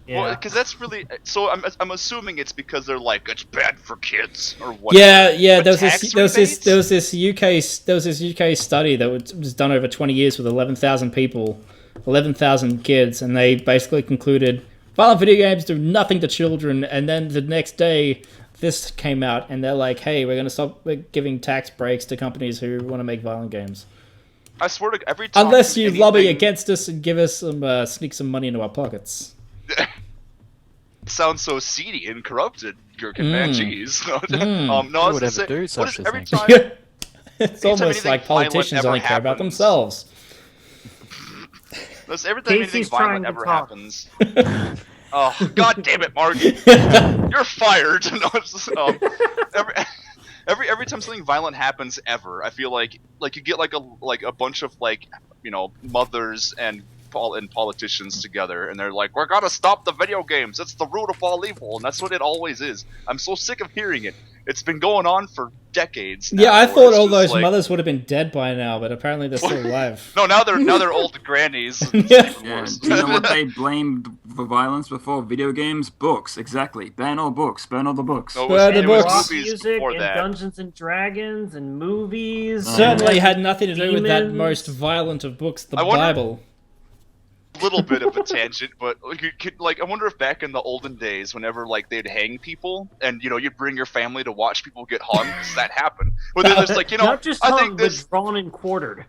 Yeah. Well, because that's really so. I'm assuming it's because they're like it's bad for kids or what. Yeah. There was this UK study that was done over 20 years with 11,000 people, 11,000 kids, and they basically concluded violent video games do nothing to children. And then the next day, this came out, and they're like, "Hey, we're going to stop giving tax breaks to companies who want to make violent games." I swear to every time. Unless you lobby against us and give us some sneak some money into our pockets. Sounds so seedy and corrupted, Gerkinman. Jeez. No, would ever do such a thing? It's almost like politicians only care about themselves. Every time anything violent ever happens. Oh, god damn it, Mark! You're fired. No, it's just, every time something violent happens ever, I feel like you get like a bunch of mothers and and politicians together, and they're like, "We're gonna stop the video games. It's the root of all evil," and that's what it always is. I'm so sick of hearing it. It's been going on for decades now. Yeah, I thought all those mothers would have been dead by now, but apparently they're still alive. No, now they're old grannies. Yeah. Do you know what they blamed for violence before? Video games? Books, exactly. Ban all books. Burn all the books. No, Burn the books. Rock music and Dungeons and Dragons and movies. Certainly had nothing to do with that most violent of books, the Bible. A little bit of a tangent, but I wonder if back in the olden days, whenever they'd hang people, and you'd bring your family to watch people get hung, because that happened. But then there's not just hung, but drawn and quartered.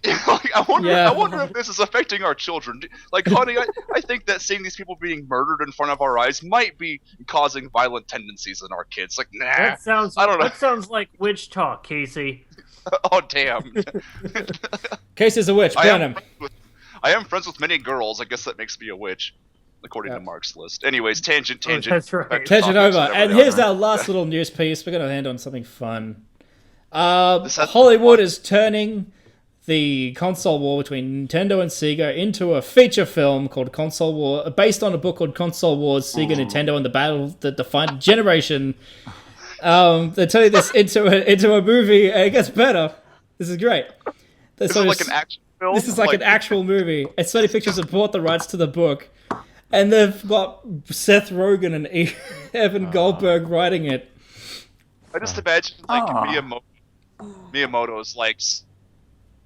I wonder if this is affecting our children. Honey, I think that seeing these people being murdered in front of our eyes might be causing violent tendencies in our kids. Nah, I don't know. That sounds like witch talk, Casey. Oh damn! Casey's a witch. Burn him. I am friends with many girls. I guess that makes me a witch, according to Mark's list. Anyways, tangent. That's right. Tangent over. And here's our last little news piece. We're going to end on something fun. Hollywood is turning the console war between Nintendo and Sega into a feature film called Console War, based on a book called Console Wars, Sega, Nintendo, and the Battle that defined a generation. They're turning this into a movie, and it gets better. This is great. This is like an action film? This is like an actual movie. And Sony Pictures have bought the rights to the book, and they've got Seth Rogen and Evan Goldberg writing it. I just imagine Miyamoto's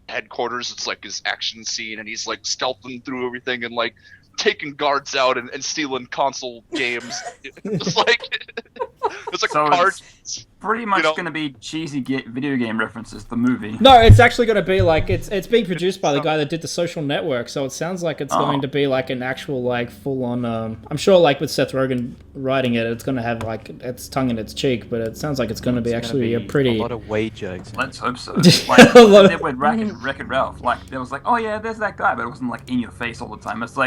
headquarters. It's his action scene, and he's stealthing through everything and taking guards out and stealing console games. It's so cards. It's pretty much going to be cheesy video game references. The movie. No, it's actually going to be it's being produced by the guy that did The Social Network, so it sounds like it's going to be an actual full on. I'm sure with Seth Rogen writing it, it's going to have its tongue in its cheek, but it sounds like it's going to be actually a pretty a lot of weed jokes. Let's hope so. With Wreck-It Ralph, there was oh yeah, there's that guy, but it wasn't in your face all the time. It's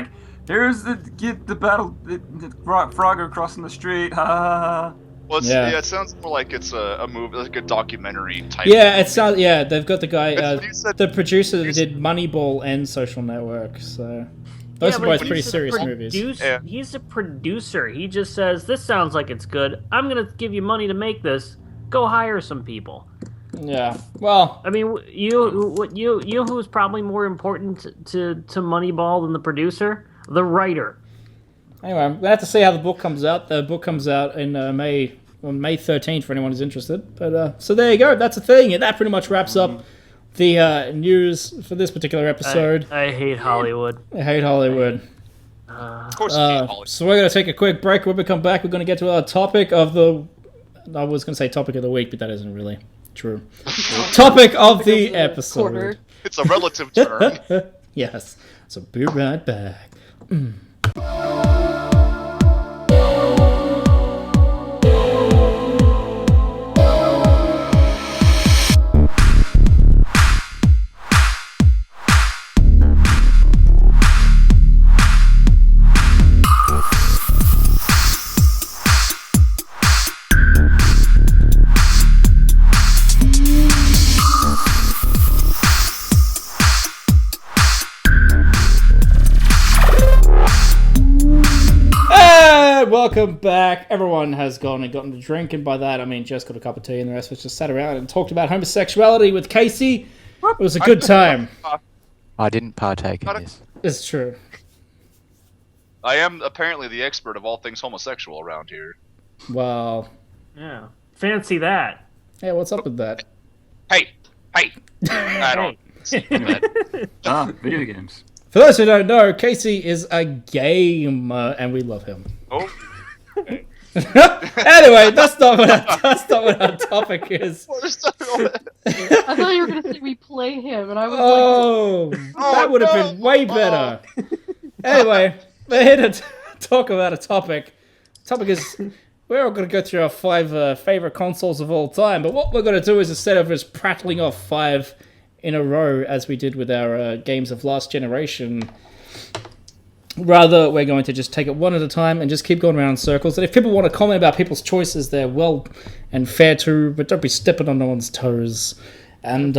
here's the battle, the Frogger crossing the street. Ha. Well, it sounds more like it's a movie, a documentary type. Yeah, it sounds. Yeah, they've got the guy, the producer that did Moneyball and Social Network. So those are both pretty serious movies. Yeah. He's a producer. He just says, "This sounds like it's good. I'm gonna give you money to make this. Go hire some people." Yeah. Well, I mean, you who's probably more important to Moneyball than the producer? The writer. Anyway, I'm gonna have to see how the book comes out. The book comes out in May 13th for anyone who's interested. But so there you go. That's a thing. And that pretty much wraps up the news for this particular episode. I hate Hollywood. I hate Hollywood. Of course, you hate Hollywood. So we're gonna take a quick break. When we come back, we're gonna get to our topic of the. I was gonna say topic of the week, but that isn't really true. Topic of the episode. Quarter. It's a relative term. Yes. So be right back. Welcome back. Everyone has gone and gotten a drink, and by that I mean just got a cup of tea, and the rest of us just sat around and talked about homosexuality with Casey. It was a good time. I didn't partake in this. It's true. I am apparently the expert of all things homosexual around here. Wow. Yeah. Fancy that. Hey, what's up with that? Hey! I don't. Video games. For those who don't know, Casey is a gamer, and we love him. Oh. Okay. Anyway, that's not what our topic is. I thought you were going to say we play him, and I was that would have been way better. Anyway, we're here to talk about a topic. The topic is, we're all going to go through our 5 favorite consoles of all time, but what we're going to do is, instead of just prattling off 5 in a row, as we did with our games of last generation, rather, we're going to just take it one at a time and just keep going around in circles. And if people want to comment about people's choices, they're well and fair to, but don't be stepping on no one's toes. And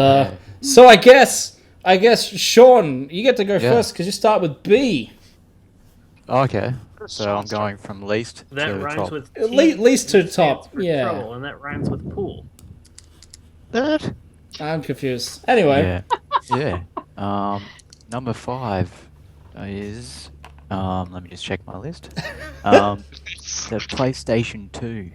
so I guess I guess, Sean, you get to go first because you start with B. Okay. So I'm going from least that to rhymes top. with Least to top, yeah. Trouble, and that rhymes with pool. That? I'm confused. Anyway. Yeah. Number 5 is... let me just check my list. The PlayStation 2.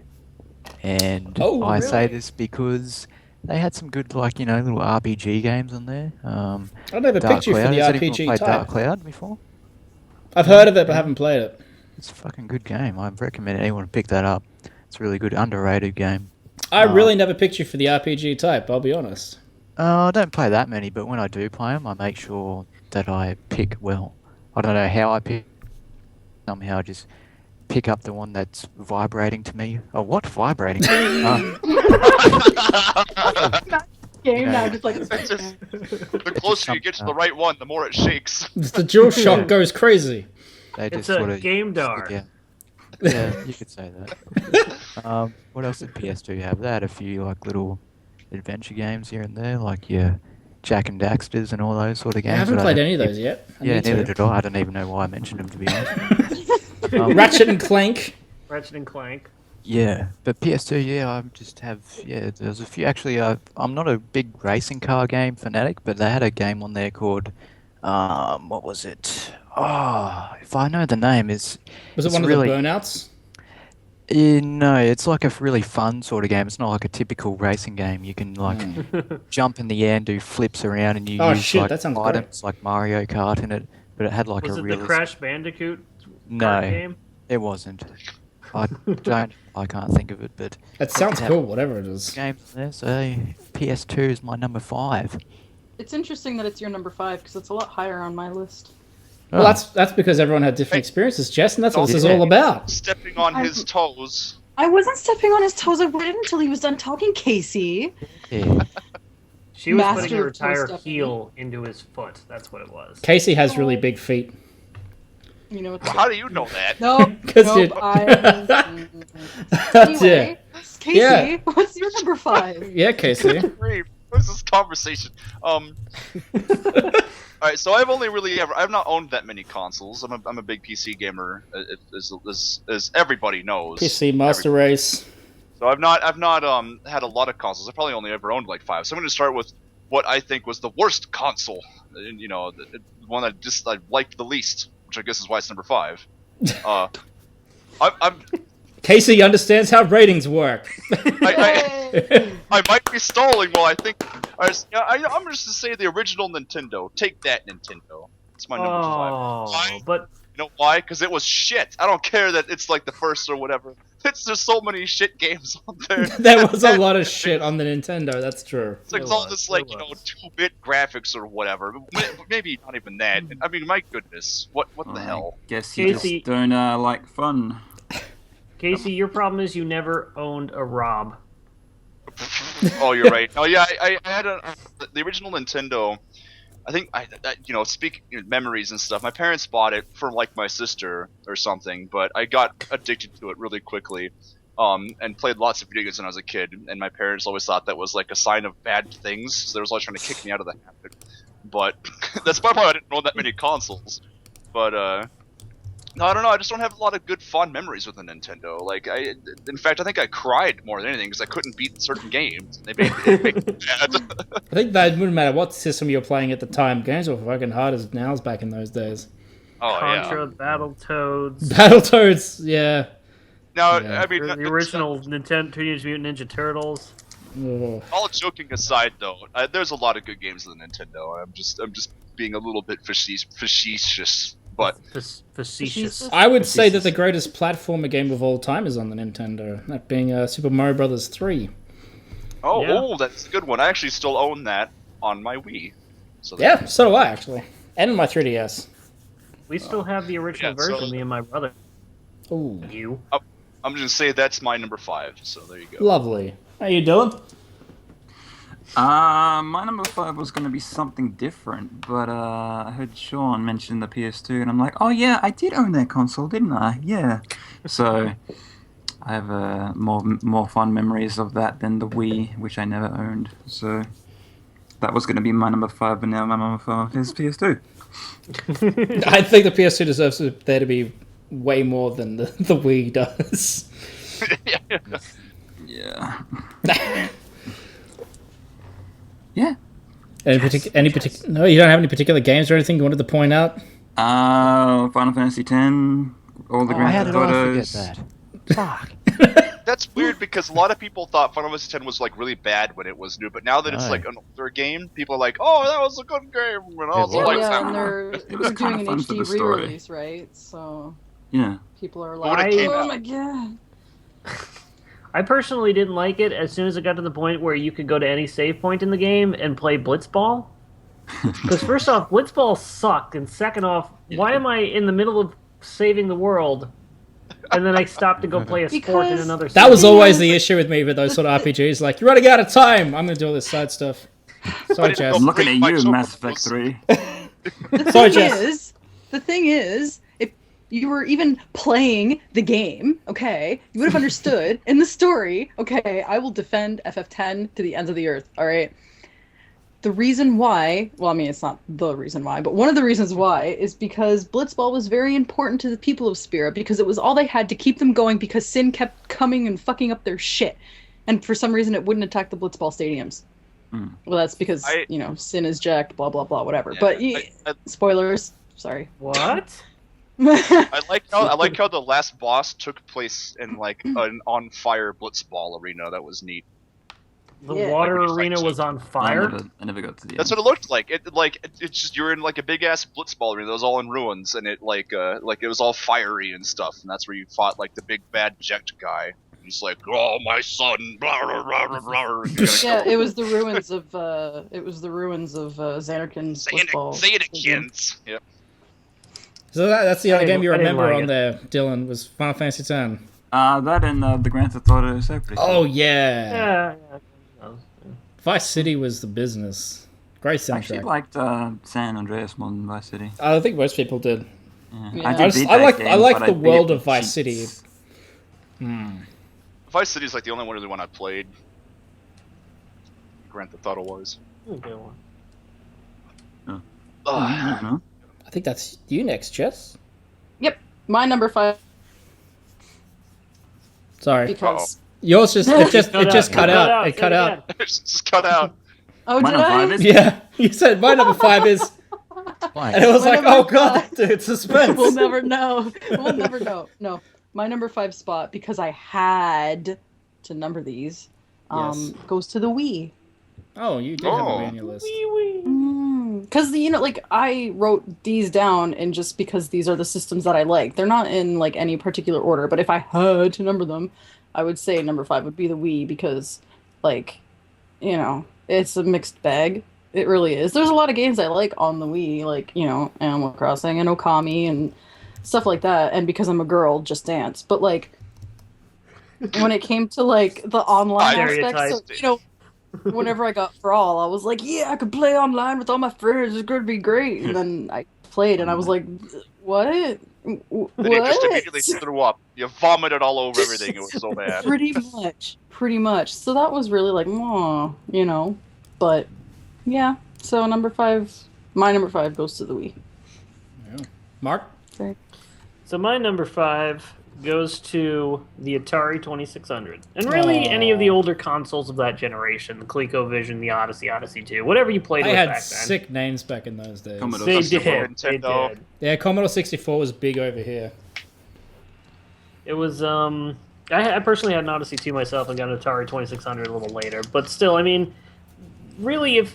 And I say this because they had some good, like, you know, little RPG games on there. I never picked you for the Has RPG anyone played type. Dark Cloud before? I've heard of it, but haven't played it. It's a fucking good game. I recommend anyone pick that up. It's a really good, underrated game. I really never picked you for the RPG type, I'll be honest. I don't play that many, but when I do play them, I make sure that I pick well. I don't know how I pick. Somehow just pick up the one that's vibrating to me. Oh, what? Vibrating? Game now, just like... The closer you get to the right one, the more it shakes. The DualShock goes crazy. They It's just a sort of game-dar. Yeah, you could say that. What else did PS2 have? They had a few like little adventure games here and there, like your Jack and Daxter's and all those sort of games. I haven't played any of those yet. Yeah, neither did I. I don't even know why I mentioned them, to be honest. Ratchet and Clank. Ratchet and Clank. Yeah, but PS2, yeah, I just have, there's a few, actually, I'm not a big racing car game fanatic, but they had a game on there called, what was it? Oh, if I know the name, was it one of the Burnouts? No, it's like a really fun sort of game. It's not like a typical racing game. You can like jump in the air and do flips around, and you use like items like Mario Kart in it. But it had like was a it really the Crash Bandicoot game? It wasn't. I can't think of it, but it sounds cool. Whatever it is. Games there, so PS2 is my number 5. It's interesting that it's your number 5 because it's a lot higher on my list. Well, that's because everyone had different experiences, Jess, and that's what this is all about. Stepping on his toes. I wasn't stepping on his toes. I waited until he was done talking, Casey. Yeah. She was putting her entire heel into his foot. That's what it was. Casey has really big feet. You know what? How do you know that? Nope. Anyway, Casey, what's your number 5? Yeah, Casey. What's this conversation? Alright, so I've not owned that many consoles. I'm a big PC gamer, as everybody knows. PC Master Race. So I've not had a lot of consoles. I've probably only ever owned like 5. So I'm going to start with what I think was the worst console. You know, the one I liked the least, which I guess is why it's number 5. Casey understands how ratings work. I might be stalling while I think. I'm just going to say the original Nintendo. Take that, Nintendo. It's my number 5. Why? But you know why? Because it was shit. I don't care that it's like the first or whatever. There's so many shit games on there. There was a lot of shit on the Nintendo. That's true. It's like all this 2-bit graphics or whatever. Maybe not even that. I mean, my goodness, what the hell? Guess you just don't like fun. Casey, your problem is you never owned a Rob. Oh, you're right. Oh yeah, I had the original Nintendo. I think speaking memories and stuff. My parents bought it for like my sister or something, but I got addicted to it really quickly, and played lots of video games when I was a kid. And my parents always thought that was like a sign of bad things, so they were always trying to kick me out of the habit. But that's probably why I didn't own that many consoles. But no, I don't know. I just don't have a lot of good, fond memories with the Nintendo. Like, in fact, I think I cried more than anything because I couldn't beat certain games. They made me mad. I think that wouldn't matter what system you're playing at the time. Games were fucking hard as nails back in those days. Oh, Contra, yeah. Battletoads. Battletoads, yeah. No, Yeah. I mean... The original Nintendo Teenage Mutant Ninja Turtles. Oh. All joking aside, though, there's a lot of good games on the Nintendo. I'm just being a little bit facetious. But facetious. I would say that the greatest platformer game of all time is on the Nintendo, that being Super Mario Bros. 3. Oh, that's a good one. I actually still own that on my Wii. So yeah, so do I, actually. And on my 3DS. We still have the original version, me and my brother. Ooh. You. I'm just going to say that's my number 5, so there you go. Lovely. How you doing? My number 5 was going to be something different, but I heard Sean mention the PS2, and I'm like, oh yeah, I did own that console, didn't I? Yeah. So I have more fond memories of that than the Wii, which I never owned. So that was going to be my number 5, and now my number 5 is PS2. I think the PS2 deserves there to be way more than the Wii does. Yeah. Yeah. No, you don't have any particular games or anything you wanted to point out? Final Fantasy X, all the Grand Theft Autos. Forget that. Fuck. That's weird because a lot of people thought Final Fantasy X was like really bad when it was new, but now that it's like an older game, people are like, "Oh, that was a good game." And also Yeah, like, and they're doing an fun for HD the story. re-release, right? So Yeah. people are when like, it came "Oh out- my god!" I personally didn't like it as soon as it got to the point where you could go to any save point in the game and play Blitzball. Because first off, Blitzball sucked, and second off, why am I in the middle of saving the world, and then I stopped to go play a sport in another That was city? always the issue with me with those sort of RPGs. Like, you're running out of time. I'm going to do all this side stuff. Sorry, Jess. I'm looking at you, Mass Effect 3. Sorry, Jess. The thing is, if you were even playing the game, okay, you would have understood in the story, okay, I will defend FF10 to the ends of the earth, alright? The reason why, well, I mean, it's not the reason why, but one of the reasons why is because Blitzball was very important to the people of Spira because it was all they had to keep them going because Sin kept coming and fucking up their shit. And for some reason, it wouldn't attack the Blitzball stadiums. Well, that's because, Sin is jacked, blah, blah, blah, whatever. Yeah, but, spoilers, sorry. What? I like how the last boss took place in like an on fire Blitzball arena. That was neat. The water arena was on fire? I never got to the That's end. what it looked like. It's just you're in like a big ass Blitzball arena that was all in ruins, and it it was all fiery and stuff, and that's where you fought like the big bad jet guy. He's like, "Oh, my son!" Blah, blah, blah, blah, blah. Yeah, it was the ruins of Xanarkin's Blitzball. Xanarkins. Yep. So that's the only game you I didn't remember like on it. there, Dylan, was Final Fantasy X. That and the Grand Theft Auto separately. Oh, yeah. Yeah. Vice City was the business. Great I actually soundtrack. liked San Andreas more than Vice City. I think most people did. Yeah. I did beat that like game, but the I beat world it of with Vice cheats. City. Vice City is like the only one I played. Grand Theft Auto was. Okay, well. I don't know. I think that's you next, Jess. Yep, my number 5 Sorry. because Yours just cut out. It cut out. It's just cut out. oh, My did number I? 5 is Yeah. You said my number 5 is, and it was My like, number oh god, five. dude, suspense. We'll never know. We'll never know. No, my number 5 spot because I had to number these. Yes. Goes to the Wii. Oh, you did have a Wii on your list. Because I wrote these down and just because these are the systems that I like. They're not in like any particular order, but if I had to number them, I would say number 5 would be the Wii because, it's a mixed bag. It really is. There's a lot of games I like on the Wii, like Animal Crossing and Okami and stuff like that. And because I'm a girl, Just Dance. But when it came to the online aspects, so, whenever I got Brawl, I was like, yeah, I could play online with all my friends. It's going to be great. And then I played, and I was like, what? Then you just immediately threw up. You vomited all over everything. It was so bad. Pretty much. So that was really But, yeah. So my number 5 goes to the Wii. Yeah. Mark? Okay. So my number 5 goes to the Atari 2600. And really any of the older consoles of that generation. The ColecoVision, the Odyssey, Odyssey 2. Whatever you played I with had back then. sick names back in those days. Commodore They 64. did. They Nintendo. did. Yeah, Commodore 64 was big over here. It was, I personally had an Odyssey 2 myself and got an Atari 2600 a little later. But still, I mean, really,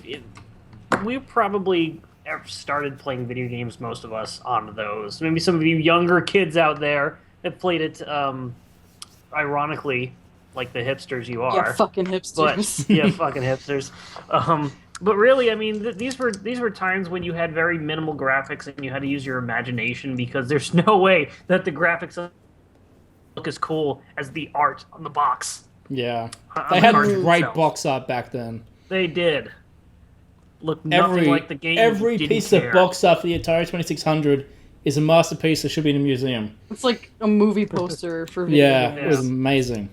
we probably started playing video games, most of us, on those. Maybe some of you younger kids out there have played it, ironically, like the hipsters you are. Yeah, fucking hipsters. But, fucking hipsters. But really, I mean, these were times when you had very minimal graphics and you had to use your imagination because there's no way that the graphics look as cool as the art on the box. Yeah. On They the had cartridge great itself. box art back then. They did. Looked nothing like the game. Every didn't piece care. of box art for the Atari 2600 is a masterpiece that should be in a museum. It's like a movie poster for video Yeah, games. it was amazing.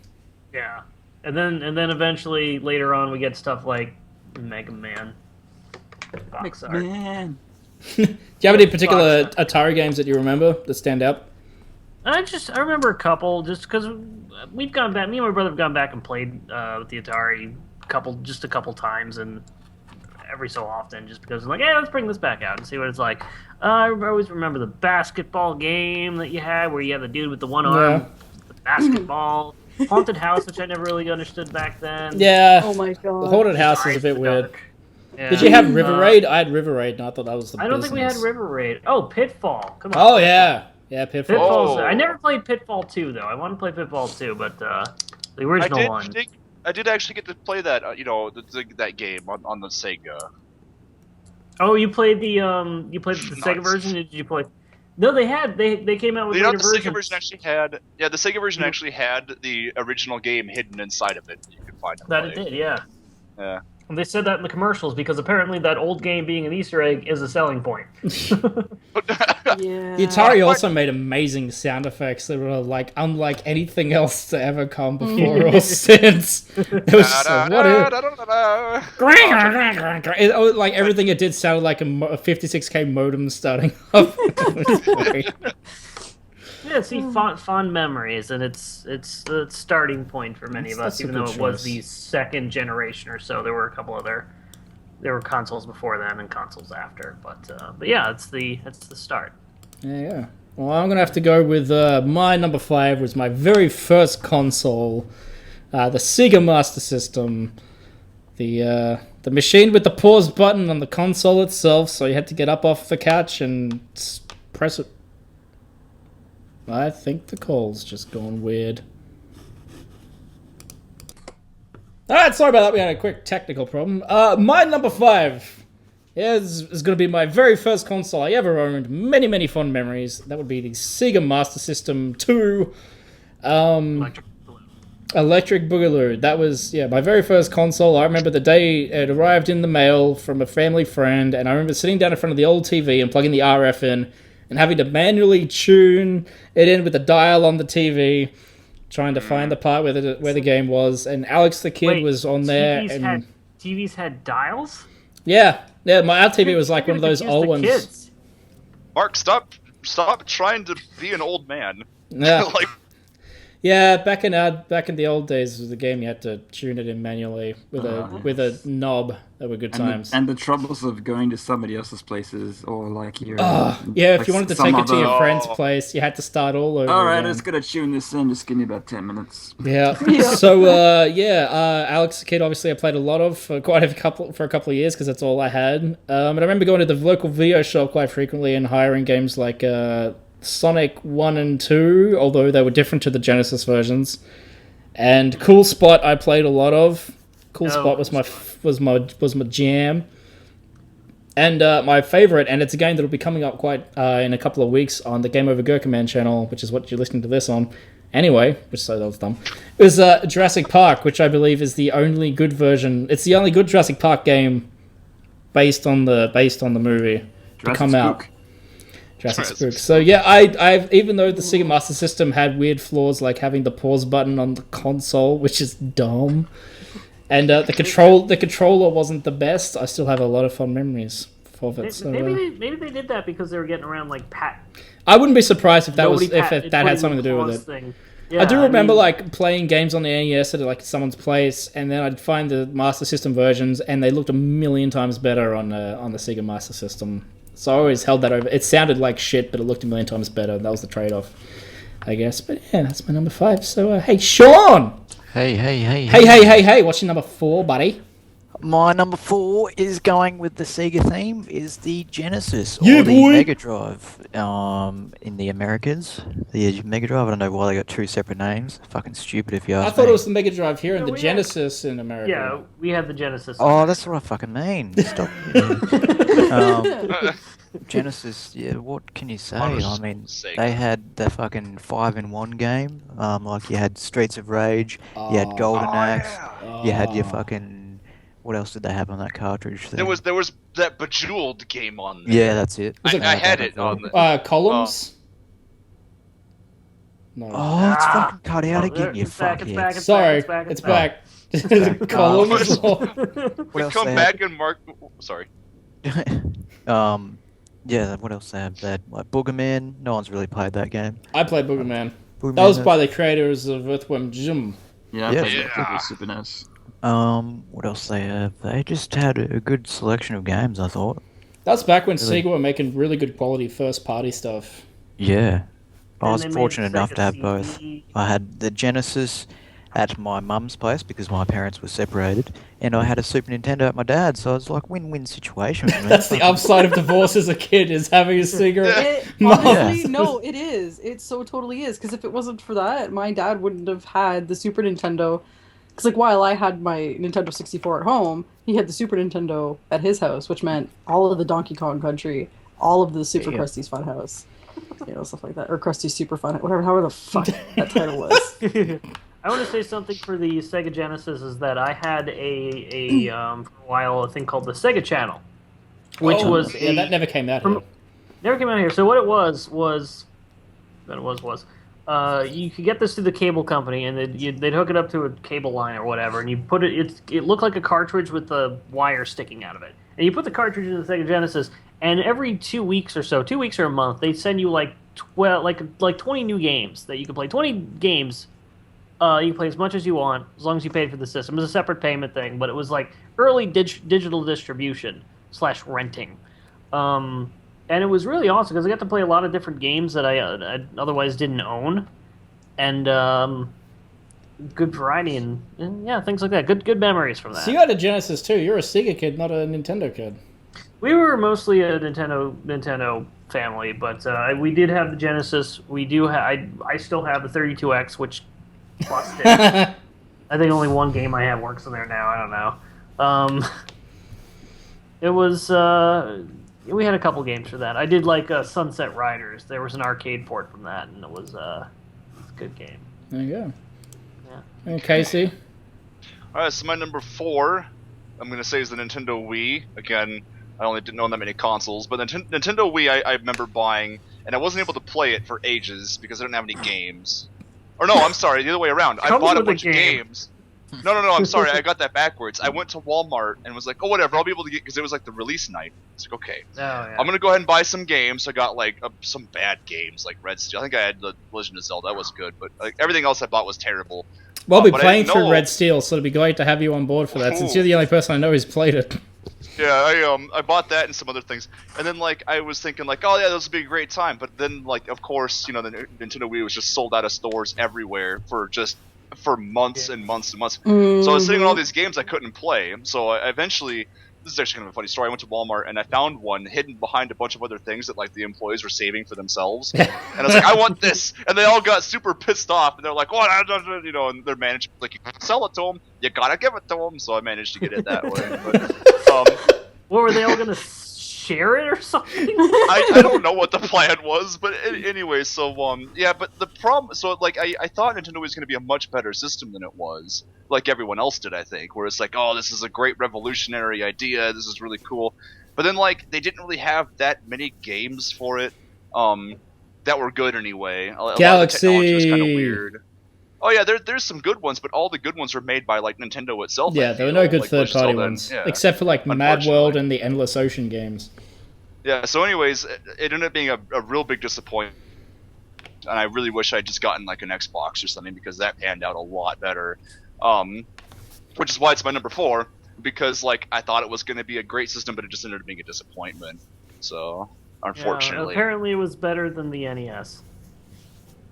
Yeah, and then eventually later on we get stuff like Mega Man. Box art. Man. Do you have any particular Atari games that you remember that stand out? I remember a couple, just because we've gone back. Me and my brother have gone back and played with the Atari a couple times, and every so often, just because I'm like, hey, let's bring this back out and see what it's like. I always remember the basketball game that you had, where you had the dude with the one arm, the basketball. Haunted House, which I never really understood back then. Yeah. Oh my god. The Haunted House is a bit weird. Yeah. Did you have River Raid? I had River Raid, and I thought that was the I don't think we had River Raid. Oh, Pitfall. Come on. Oh, yeah. Yeah, Pitfall. Pitfall's, I never played Pitfall 2, though. I want to play Pitfall 2, but the original one. I did actually get to play that, that game on the Sega. Oh, you played the Sega version? Did you play? No, they came out with later versions. The Sega version actually had. Yeah, the Sega version actually had the original game hidden inside of it. You could find it. That it did, yeah. Yeah. And they said that in the commercials because apparently that old game being an Easter egg is a selling point. Yeah. The Atari also made amazing sound effects that were like unlike anything else to ever come before or since. It was just like everything it did sounded like a 56K modem starting up. Yeah, see, fond memories, and it's the starting point for many of us. Even though it was the second generation or so, there were a couple there were consoles before then and consoles after. But yeah, it's the start. Yeah. Well, I'm gonna have to go with my number 5 was my very first console, the Sega Master System, the machine with the pause button on the console itself, so you had to get up off the couch and press it. I think the call's just gone weird. Alright, sorry about that. We had a quick technical problem. My number 5 is going to be my very first console I ever owned. Many, many fond memories. That would be the Sega Master System 2. Electric Boogaloo. That was, my very first console. I remember the day it arrived in the mail from a family friend, and I remember sitting down in front of the old TV and plugging the RF in, and having to manually tune it in with the dial on the TV, trying to find the part where the game was. And Alex the Kid was on there. TVs had dials? Yeah. Yeah, our TV was like one of those old ones. Kids. Mark, stop trying to be an old man. Yeah. Yeah, back in the old days of the game, you had to tune it in manually with a knob. That were good times. And the troubles of going to somebody else's places, or like your if you wanted to take it to your friend's place, you had to start all over. All right, again. I was gonna tune this in. Just give me about 10 minutes. Yeah. So Alex the Kid, obviously, I played a lot of for a couple of years because that's all I had. And I remember going to the local video shop quite frequently and hiring games like Sonic 1 and 2, although they were different to the Genesis versions. And Cool Spot I played a lot of. Cool Spot was my jam. And my favorite, and it's a game that'll be coming up quite in a couple of weeks on the Game Over Gerkinman channel, which is what you're listening to this on. Anyway, that was dumb. It was Jurassic Park, which I believe is the only good version. It's the only good Jurassic Park game based on the movie to come out. Jurassic Spook. So yeah, I've even though the Sega Master System had weird flaws like having the pause button on the console, which is dumb, and the controller wasn't the best, I still have a lot of fun memories of it. So, maybe they did that because they were getting around like I wouldn't be surprised if that had something to do with it. Yeah, I do remember like playing games on the NES at like someone's place, and then I'd find the Master System versions, and they looked a million times better on the Sega Master System. So I always held that over. It sounded like shit, but it looked a million times better. That was the trade-off, I guess. But yeah, that's my number 5. So hey, Sean. Hey! What's your number 4, buddy? My number 4 is going with the Sega theme, is the Genesis, or the Mega Drive in the Americas. The Mega Drive, I don't know why they got 2 separate names. Fucking stupid if you ask me. I thought it was the Mega Drive here and the Genesis in America. Yeah, we had the Genesis. Oh, that's what I fucking mean. Stop. Genesis, yeah, what can you say? I mean, they had the fucking 5-in-1 game. Like you had Streets of Rage, you had Golden Axe, you had your fucking... What else did they have on that cartridge thing? There was that Bejeweled game on there. Yeah, that's it. I had it on the... Columns? No. Oh, it's fucking cut out again, you fuckhead. Sorry, it's back. Columns? We come back and Mark... Sorry. Yeah, what else they have? That like Boogerman. No one's really played that game. I played Boogerman. That was by the creators of Earthworm Jim. Yeah, I played that Super NES. What else they have? They just had a good selection of games, I thought. That's back when Sega were making really good quality first-party stuff. Yeah. I was fortunate enough to have both. I had the Genesis at my mum's place because my parents were separated, and I had a Super Nintendo at my dad's, so it was like win-win situation for me. That's the upside of divorce as a kid, is having a Sega. Honestly, no, it is. It so totally is, because if it wasn't for that, my dad wouldn't have had the Super Nintendo. Because like while I had my Nintendo 64 at home, he had the Super Nintendo at his house, which meant all of the Donkey Kong Country, all of the Super Krusty's Funhouse, stuff like that, or Krusty's Super Fun, however the fuck that title was. I want to say something for the Sega Genesis is that I had for a while a thing called the Sega Channel, which was that never came out here. Never came out here. So what it was you could get this through the cable company, and they'd hook it up to a cable line or whatever, and you put it. It looked like a cartridge with the wire sticking out of it, and you put the cartridge in the Sega Genesis, and every 2 weeks or so, 2 weeks or a month, they'd send you like 20 new games that you could play. 20 games. You can play as much as you want, as long as you paid for the system. It was a separate payment thing, but it was like early digital distribution / renting. And it was really awesome because I got to play a lot of different games that I otherwise didn't own. And good variety and yeah, things like that. Good memories from that. So you had a Genesis too. You're a Sega kid, not a Nintendo kid. We were mostly a Nintendo family, but we did have the Genesis. We do I still have the 32X, which busted. I think only one game I have works in there now. I don't know. It was we had a couple games for that. I did like Sunset Riders. There was an arcade port from that, and it was a good game. There you go. Yeah. And Casey. All right, so my number 4, I'm gonna say is the Nintendo Wii. Again, I only didn't own that many consoles, but the Nintendo Wii I remember buying, and I wasn't able to play it for ages because I didn't have any games. Or no, I'm sorry, the other way around. I bought a bunch of games. No, I'm sorry, I got that backwards. I went to Walmart and was like, oh, whatever, I'll be able to get, because it was like the release night. It's like, okay, I'm going to go ahead and buy some games. So I got like some bad games, like Red Steel. I think I had the Legend of Zelda, that was good, but like everything else I bought was terrible. Well, I'll be playing through Red Steel, so it'd be great to have you on board for that, since you're the only person I know who's played it. Yeah, I bought that and some other things, and then like I was thinking like, oh yeah, this would be a great time. But then like, of course, the Nintendo Wii was just sold out of stores everywhere for months and months and months. Mm-hmm. So I was sitting on all these games I couldn't play. So I eventually, this is actually kind of a funny story. I went to Walmart and I found one hidden behind a bunch of other things that like the employees were saving for themselves. And I was like, I want this, and they all got super pissed off. And they're like, what? And their manager was like, you can sell it to them. You gotta give it to them. So I managed to get it that way. But, what were they all gonna share it or something? I don't know what the plan was, but anyway, so yeah, but the problem, so like I thought Nintendo was going to be a much better system than it was, like everyone else did, I think, where it's like, oh, this is a great revolutionary idea, this is really cool, but then like they didn't really have that many games for it that were good anyway. A Galaxy. lot of the technology was kind of weird. Oh yeah, there's some good ones, but all the good ones were made by like Nintendo itself. Yeah, there were no good third-party ones, except for like Mad World and the Endless Ocean games. Yeah, so anyways, it ended up being a real big disappointment, and I really wish I'd just gotten like an Xbox or something, because that panned out a lot better. Which is why it's my number 4, because like I thought it was going to be a great system, but it just ended up being a disappointment. So unfortunately, apparently it was better than the NES.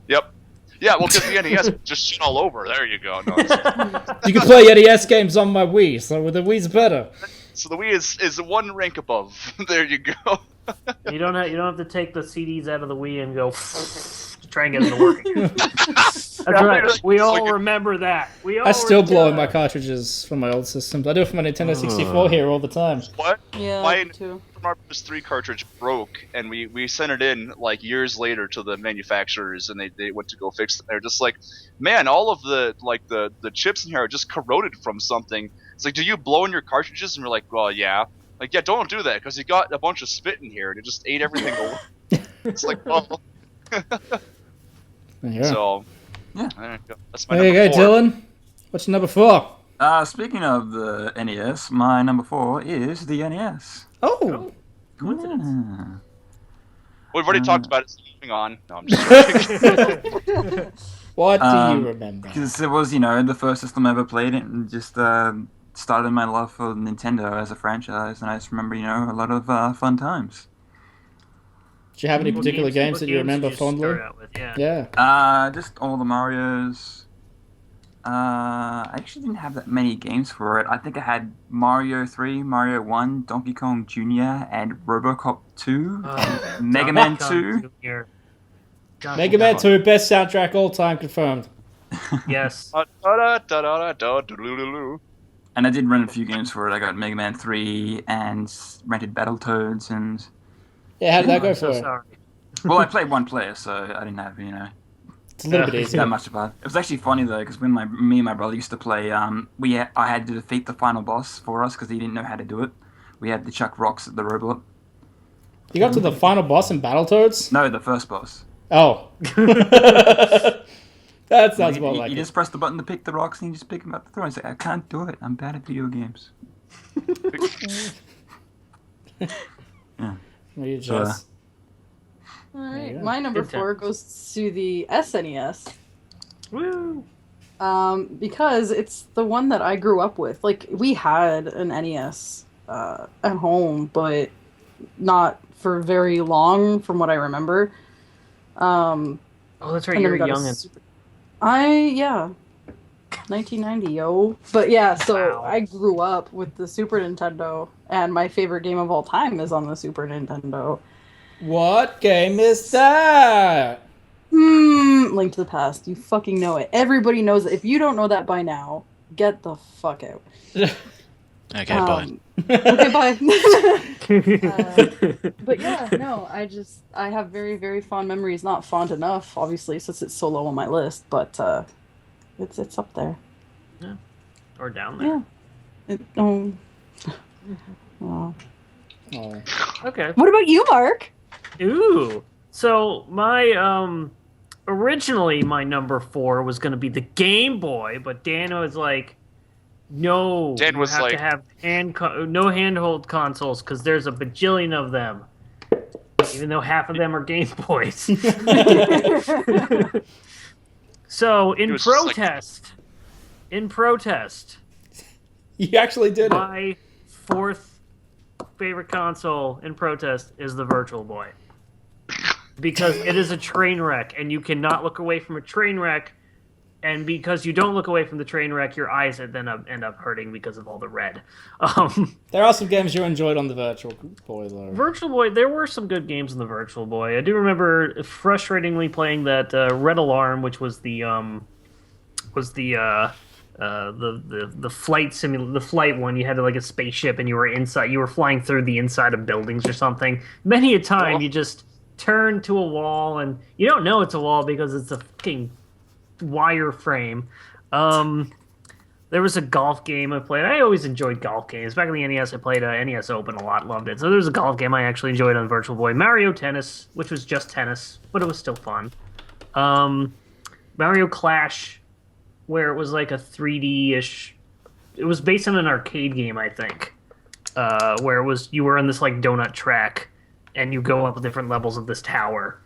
Yep. Yeah, well, because the NES just shit all over. There you go. No, you can play NES games on my Wii, so the Wii's better. So the Wii is one rank above. There you go. You don't have to take the CDs out of the Wii and go to try and get them to work again. That's right. We all remember that. I still blow in my cartridges from my old systems. I do it for my Nintendo 64 here all the time. What? Yeah, my too. Mario 3 cartridge broke, and we sent it in like years later to the manufacturers, and they went to go fix it. They're just like, man, all of the chips in here are just corroded from something. It's like, do you blow in your cartridges? And we're like, well, yeah. Like, yeah, don't do that, because you got a bunch of spit in here, and it just ate everything away. It's like, well. Yeah. So, yeah. That's my there you number go, 4. Dylan. What's your number 4? Speaking of the NES, my number 4 is the NES. Oh. Coincidence. We've already talked about it, so moving on. No, I'm just joking. What do you remember? Because it was, the first system I ever played, and just started my love for Nintendo as a franchise, and I just remember, a lot of fun times. Do you have any particular games that you remember fondly? Yeah. Just all the Marios. I actually didn't have that many games for it. I think I had Mario 3, Mario 1, Donkey Kong Jr., and RoboCop 2, Mega Man 2. Mega Man 2, best soundtrack all time, confirmed. Yes. And I did run a few games for it. I got Mega Man 3 and rented Battletoads and... Yeah, how did that go for you? Well, I played one player, so I didn't have, It's a little bit easier. That much about it. It was actually funny though, because when me and my brother used to play, I had to defeat the final boss for us because he didn't know how to do it. We had to chuck rocks at the robot. You got to the final boss in Battletoads? No, the first boss. Oh. That sounds more like you just press the button to pick the rocks and you just pick them up the throw and say, I can't do it. I'm bad at video games. Yeah. You just... Alright, my number 4 goes to the SNES. Woo! Because it's the one that I grew up with. Like, we had an NES at home, but not for very long, from what I remember. Oh, that's right, you were young. 1990, yo. But yeah, so wow. I grew up with the Super Nintendo, and my favorite game of all time is on the Super Nintendo. What game is that? Link to the Past. You fucking know it. Everybody knows it. If you don't know that by now, get the fuck out. Okay, bye. Okay, bye. But yeah, no, I have very, very fond memories. Not fond enough, obviously, since it's so low on my list, but it's up there. Yeah. Or down there. Yeah. Oh. Okay. What about you, Mark? Ooh. So my originally my number 4 was gonna be the Game Boy, but Dan was like, no, Dan was to have no handheld consoles because there's a bajillion of them, even though half of them are Game Boys. So in protest, you actually did it. My 4th favorite console in protest is the Virtual Boy. Because it is a train wreck, and you cannot look away from a train wreck, and because you don't look away from the train wreck, your eyes then end up hurting because of all the red. There are some games you enjoyed on the Virtual Boy, though. Virtual Boy, there were some good games on the Virtual Boy. I do remember frustratingly playing that Red Alarm, which was the flight the flight one. You had like a spaceship, and you were flying through the inside of buildings or something. Many a time, you just turn to a wall, and you don't know it's a wall because it's a fucking wire frame. There was a golf game I played. I always enjoyed golf games. Back in the NES, I played NES Open a lot, loved it. So there was a golf game I actually enjoyed on Virtual Boy. Mario Tennis, which was just tennis, but it was still fun. Mario Clash, where it was like a 3D-ish... It was based on an arcade game, I think, where you were on this like donut track, and you go up different levels of this tower.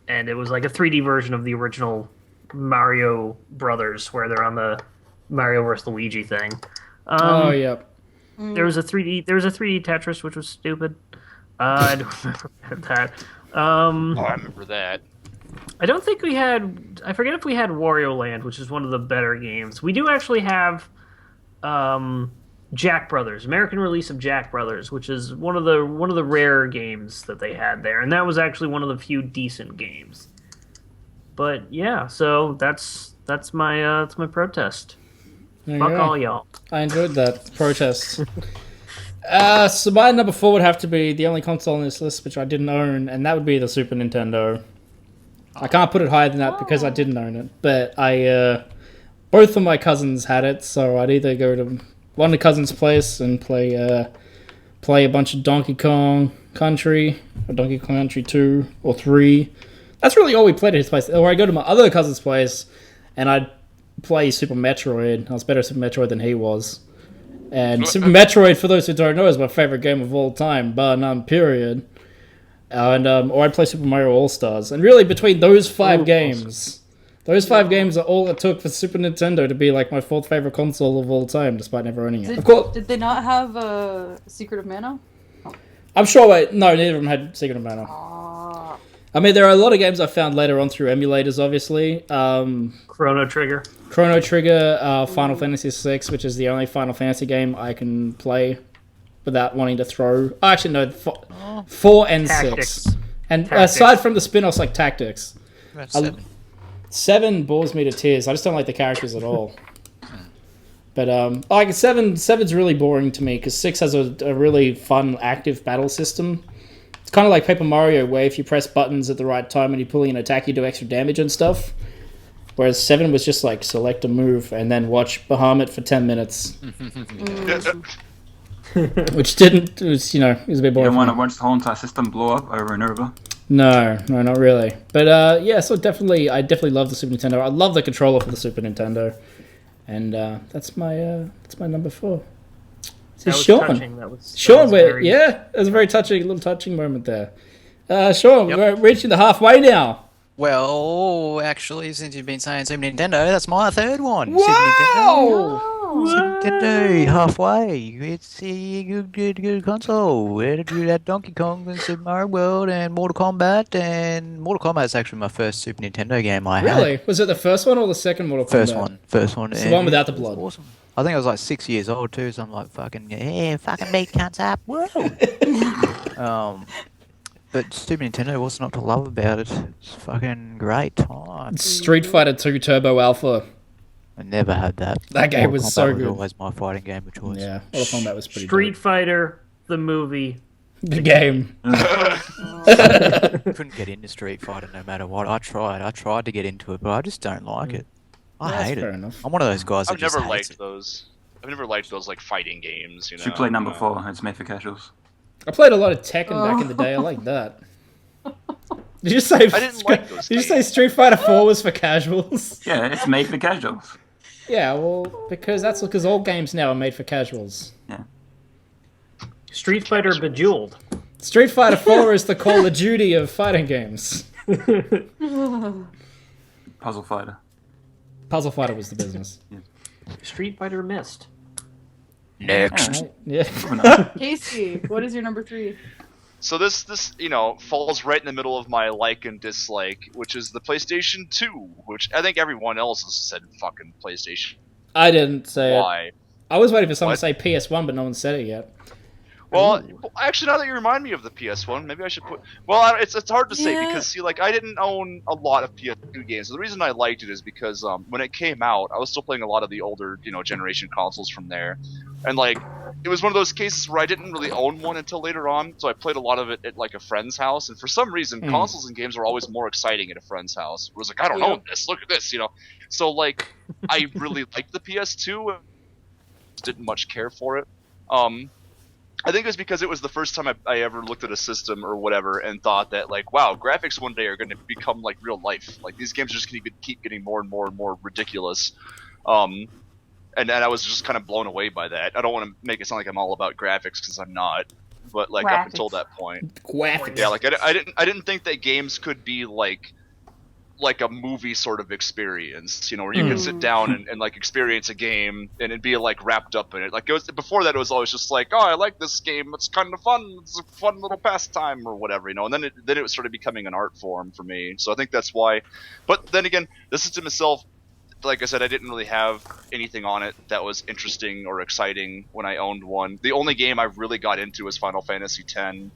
And it was like a 3D version of the original Mario Brothers, where they're on the Mario vs. Luigi thing. Yep. There was a 3D Tetris, which was stupid. I don't remember that. I remember that. I don't think we had... I forget if we had Wario Land, which is one of the better games. We do actually have Jack Brothers, American release of Jack Brothers, which is one of the rare games that they had there, and that was actually one of the few decent games. But yeah, so that's my protest. Fuck all y'all. I enjoyed that protest. So my number 4 would have to be the only console on this list which I didn't own, and that would be the Super Nintendo. I can't put it higher than that because I didn't own it, but both of my cousins had it, so I'd either go to one of the cousins' place and play a bunch of Donkey Kong Country, or Donkey Kong Country 2 or 3. That's really all we played at his place. Or I go to my other cousin's place and I'd play Super Metroid. I was better at Super Metroid than he was. And Super Metroid, for those who don't know, is my favorite game of all time, bar none, period. Or I play Super Mario All-Stars. And really, between those 5 games, those 5 games are all it took for Super Nintendo to be like my 4th favorite console of all time, despite never owning it. Of course, did they not have Secret of Mana? I'm sure. No, neither of them had Secret of Mana. I mean, there are a lot of games I found later on through emulators, obviously. Chrono Trigger, Final Fantasy VI, which is the only Final Fantasy game I can play without wanting to throw. Oh, actually, no, 4 and Tactics. 6. And aside from the spin-offs like Tactics, 7 bores me to tears. I just don't like the characters at all. But like 7's really boring to me because 6 has a really fun, active battle system. It's kind of like Paper Mario, where if you press buttons at the right time and you pull in an attack, you do extra damage and stuff. Whereas 7 was just like select a move and then watch Bahamut for 10 minutes. Which it was a bit boring. You don't want to watch the whole entire system blow up over and over? No, not really. But yeah, so I definitely love the Super Nintendo. I love the controller for the Super Nintendo. And that's my number 4. That was Sean. touching. Sean, it was a very touching moment there. Sean, we're reaching the halfway now. Well, actually, since you've been saying Super Nintendo, that's my 3rd one. Wow! Super Nintendo, halfway. It's a good console. Where did you have Donkey Kong and Super Mario World and Mortal Kombat? And Mortal Kombat is actually my first Super Nintendo game I had. Really? Was it the first one or the second Mortal Kombat? First one. It's the one without the blood. Awesome. I think I was like 6 years old too, so I'm like fucking beat cunts up. Whoa. But Super Nintendo, what's not to love about it? It's fucking great time. Street Fighter 2 Turbo Alpha. I never had that. That game was so good. Was always my fighting game of choice. Yeah, Mortal Kombat was pretty Street Fighter, the movie. The game. Couldn't get into Street Fighter no matter what. I tried to get into it, but I just don't like it. I hate it. Enough. I'm one of those guys that I've never just hates liked those. I've never liked those like fighting games. Should play number 4. It's made for casuals. I played a lot of Tekken back in the day. I like that. Did you say? I didn't like those. Did you say Street Fighter 4 was for casuals? Yeah, it's made for casuals. Yeah, well, because all games now are made for casuals. Yeah. Street Fighter Bejeweled. Street Fighter 4 is the Call of Duty of fighting games. Puzzle Fighter. Puzzle Fighter was the business. Yeah. Street Fighter Mist. Next. Yeah. Casey, what is your number 3? So this falls right in the middle of my like and dislike, which is the PlayStation 2, which I think everyone else has said fucking PlayStation. I didn't say it. Why? I was waiting for someone to say PS1, but no one said it yet. Well, actually, now that you remind me of the PS1, maybe I should put. Well, it's hard to say because see, like I didn't own a lot of PS2 games. So the reason I liked it is because when it came out, I was still playing a lot of the older, generation consoles from there, and like it was one of those cases where I didn't really own one until later on. So I played a lot of it at like a friend's house, and for some reason, consoles and games were always more exciting at a friend's house. It was like I don't own this. Look at this, So like I really liked the PS2. Didn't much care for it. I think it was because it was the first time I ever looked at a system or whatever and thought that like, wow, graphics one day are going to become like real life. Like these games are just going to keep getting more and more and more ridiculous. And I was just kind of blown away by that. I don't want to make it sound like I'm all about graphics because I'm not. But like up until that point, yeah, like I didn't think that games could be like a movie sort of experience, where you can sit down and like experience a game and it'd be like wrapped up in it. Like it was before that, it was always just like, oh, I like this game. It's kind of fun. It's a fun little pastime or whatever, And then it started becoming an art form for me. So I think that's why. But then again, the system itself, like I said, I didn't really have anything on it that was interesting or exciting when I owned one. The only game I really got into was Final Fantasy X.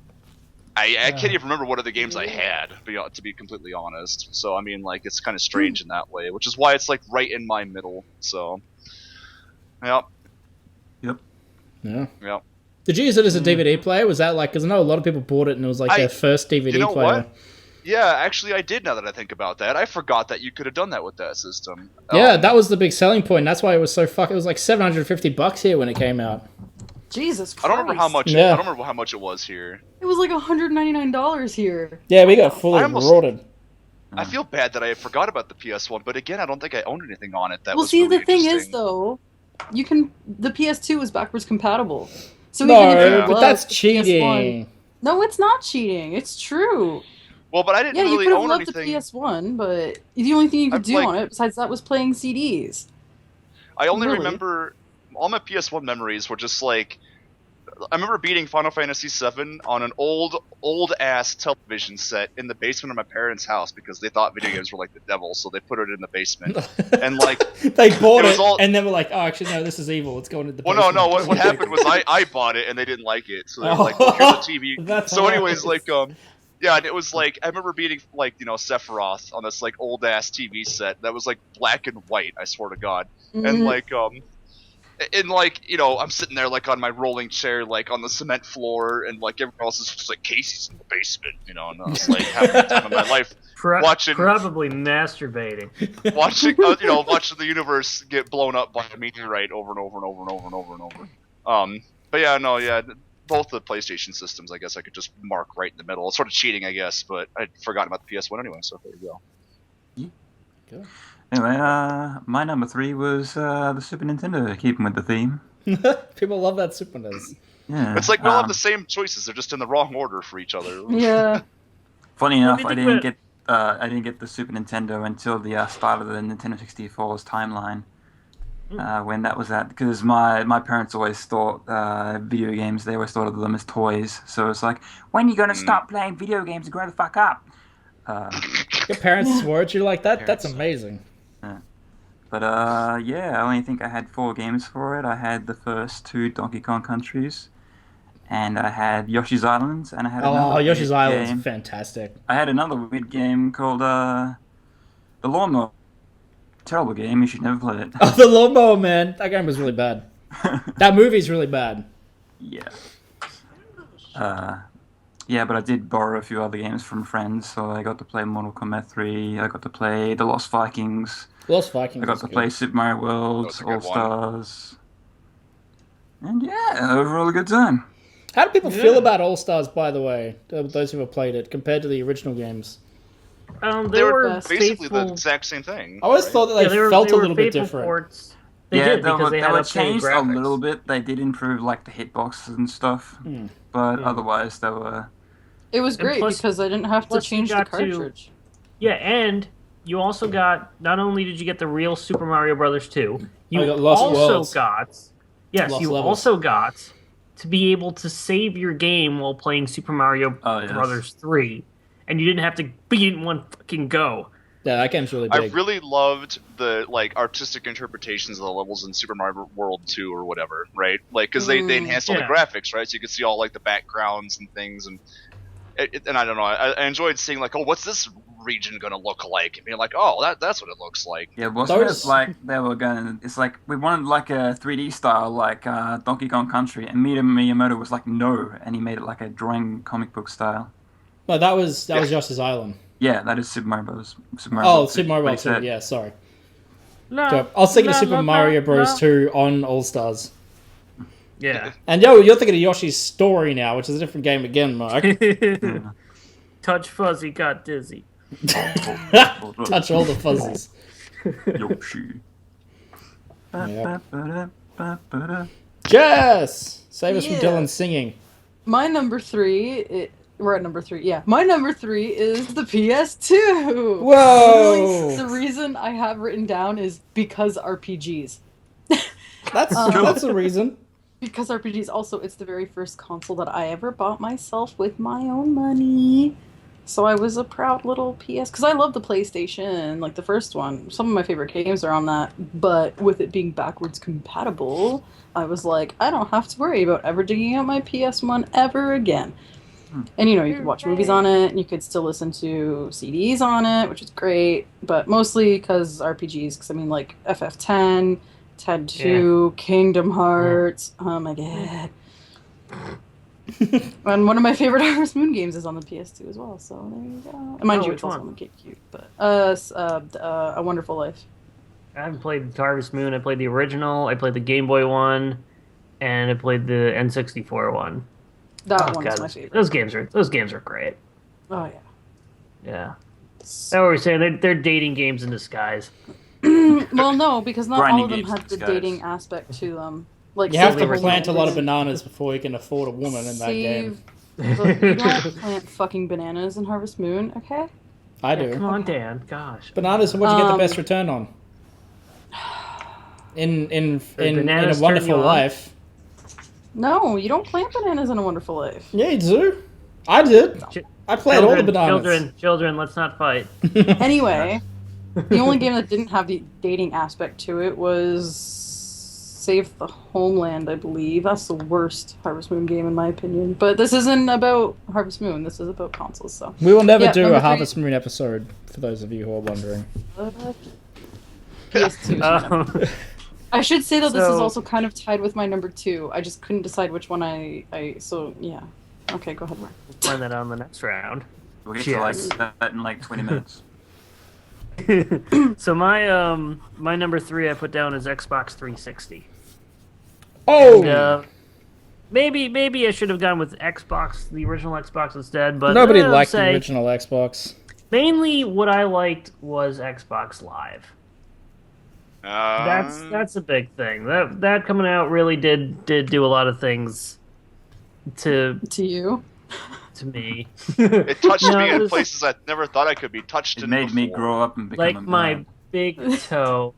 I can't even remember what other games I had, to be completely honest. So, I mean, like, it's kind of strange in that way, which is why it's, like, right in my middle. So, Yep. Yeah. Yep. Did you use it as a DVD player? Was that, like, because I know a lot of people bought it and it was, like, their first DVD player. What? Yeah, actually, I did now that I think about that. I forgot that you could have done that with that system. Yeah, that was the big selling point. That's why it was so it was, like, $750 here when it came out. Jesus Christ. I don't remember how much. Yeah. I don't remember how much it was here. It was like $199 here. Yeah, we got fully rotted. I feel bad that I forgot about the PS1, but again, I don't think I owned anything on it that well, was see, really the thing is, interesting. though, You can. The PS2 was backwards compatible. So no, even if you but that's cheating. PS1, no, it's not cheating. It's true. Well, but I didn't Yeah, you really could have own loved anything. the PS1, but the only thing you could do like- on it besides that was playing CDs. I only Really? remember all my PS1 memories were just like I remember beating Final Fantasy VII on an old ass television set in the basement of my parents' house because they thought video games were like the devil, so they put it in the basement. And like they bought it, all... and then were like, "Oh, actually, no, this is evil. Let's go into the basement." Well, no. What happened was I bought it and they didn't like it, so they were like, "Well, here's the TV." So, anyways, like yeah, and it was like I remember beating like Sephiroth on this like old ass TV set that was like black and white. I swear to God, and like and like I'm sitting there like on my rolling chair like on the cement floor, and like everyone else is just like Casey's in the basement, and I was like having the time of my life watching, probably masturbating, watching watching the universe get blown up by a meteorite over and over and over and over and over and over. But yeah, both the PlayStation systems, I guess I could just mark right in the middle. It's sort of cheating, I guess, but I'd forgotten about the PS1 anyway, so there you go. Good. Anyway, my number 3 was the Super Nintendo, keeping with the theme. People love that Super NES. Yeah. It's like we all have the same choices; they're just in the wrong order for each other. Yeah. Funny enough, I didn't get the Super Nintendo until the start of the Nintendo 64's timeline. When that was at, because my parents always thought video games, they always thought of them as toys. So it's like, when are you going to stop playing video games and grow the fuck up? Your parents swore at you like that? That's amazing. Yeah. But I only think I had 4 games for it. I had the first 2 Donkey Kong Countries, and I had Yoshi's Island, and I had another Yoshi's weird Island game. is fantastic. I had another weird game called The Lawnmower. Terrible game. You should never play it. Oh, the Lawnmower Man. That game was really bad. That movie's really bad. Yeah. Yeah, but I did borrow a few other games from friends, so I got to play Mortal Kombat 3, I got to play The Lost Vikings. Lost Vikings. I got to play Super Mario World, All Stars. And yeah, overall a good time. How do people feel about All Stars, by the way, those who have played it, compared to the original games? They were basically the exact same thing. I always thought that they felt a little bit different. Ports. They did because they had changed a little bit. They did improve like the hitboxes and stuff, but otherwise they were. It was great because I didn't have to change the cartridge. And you also got, not only did you get the real Super Mario Brothers 2, you also got to be able to save your game while playing Super Mario Brothers 3, and you didn't have to beat it in one fucking go. Yeah, that game's really big. I really loved the artistic interpretations of the levels in Super Mario World 2 or whatever, right? Like, because they enhanced all the graphics, right? So you could see all like the backgrounds and things, and I don't know. I enjoyed seeing like, oh, what's this region gonna look like? And being like, oh, that's what it looks like. Yeah, wasn't it like they were going? It's like we wanted like a 3D style, like Donkey Kong Country, and Miyamoto was like, no, and he made it like a drawing comic book style. No, that was Yoshi's Island. Yeah, that is Super Mario Bros. Super Mario Bros. 2. Yeah, sorry. No, I was thinking of Super Mario Bros. 2 on All Stars. Yeah. And you're thinking of Yoshi's Story now, which is a different game again, Mark. Touch Fuzzy got dizzy. Touch all the fuzzies. Yoshi. Jess! Save us from Dylan singing. My number 3... We're at number 3. Yeah, my number 3 is the PS2. Whoa! Really, the reason I have written down is because RPGs. That's the reason. Because RPGs. Also, it's the very first console that I ever bought myself with my own money. So I was a proud little PS. Because I love the PlayStation, like the first one. Some of my favorite games are on that. But with it being backwards compatible, I was like, I don't have to worry about ever digging out my PS1 ever again. And, you could watch movies on it, and you could still listen to CDs on it, which is great, but mostly because RPGs, because, like, FF10, Ted 2, Kingdom Hearts, oh my god. And one of my favorite Harvest Moon games is on the PS2 as well, so there you go. And mind you, it's also on the GameCube, but, A Wonderful Life. I haven't played Harvest Moon. I played the original, I played the Game Boy one, and I played the N64 one. That one's my favorite. Those games are great. Oh yeah. Yeah. I always say they're dating games in disguise. Well, no, because not Grinding all of them games, had the guys. dating aspect to them. Like You have to Save the plant a lot of Home bananas before you can afford a woman in that game. But you don't plant fucking bananas in Harvest Moon, okay? I Yeah, do. come on, Dan. Gosh. Bananas are what you get the best return on. In a bananas turn Wonderful you on? Life. No, you don't plant bananas in A Wonderful Life. Yeah, you do. I did. I played all the bananas. Children, let's not fight. Anyway, the only game that didn't have the dating aspect to it was Save the Homeland, I believe. That's the worst Harvest Moon game in my opinion. But this isn't about Harvest Moon. This is about consoles. So We will never do number a 3. Harvest Moon episode, for those of you who are wondering. PS2. I should say that this is also kind of tied with my number 2. I just couldn't decide which one so yeah. Okay, go ahead, Mark. We'll find that out in the next round. We'll get to like that in like 20 minutes. So my number 3 I put down is Xbox 360. Oh! And, maybe I should have gone with the original Xbox instead, but Nobody liked the original Xbox. Mainly what I liked was Xbox Live. That's a big thing. That coming out really did do a lot of things to you. To me. It touched me in places I never thought I could be touched in. It made me grow up and become like my big toe.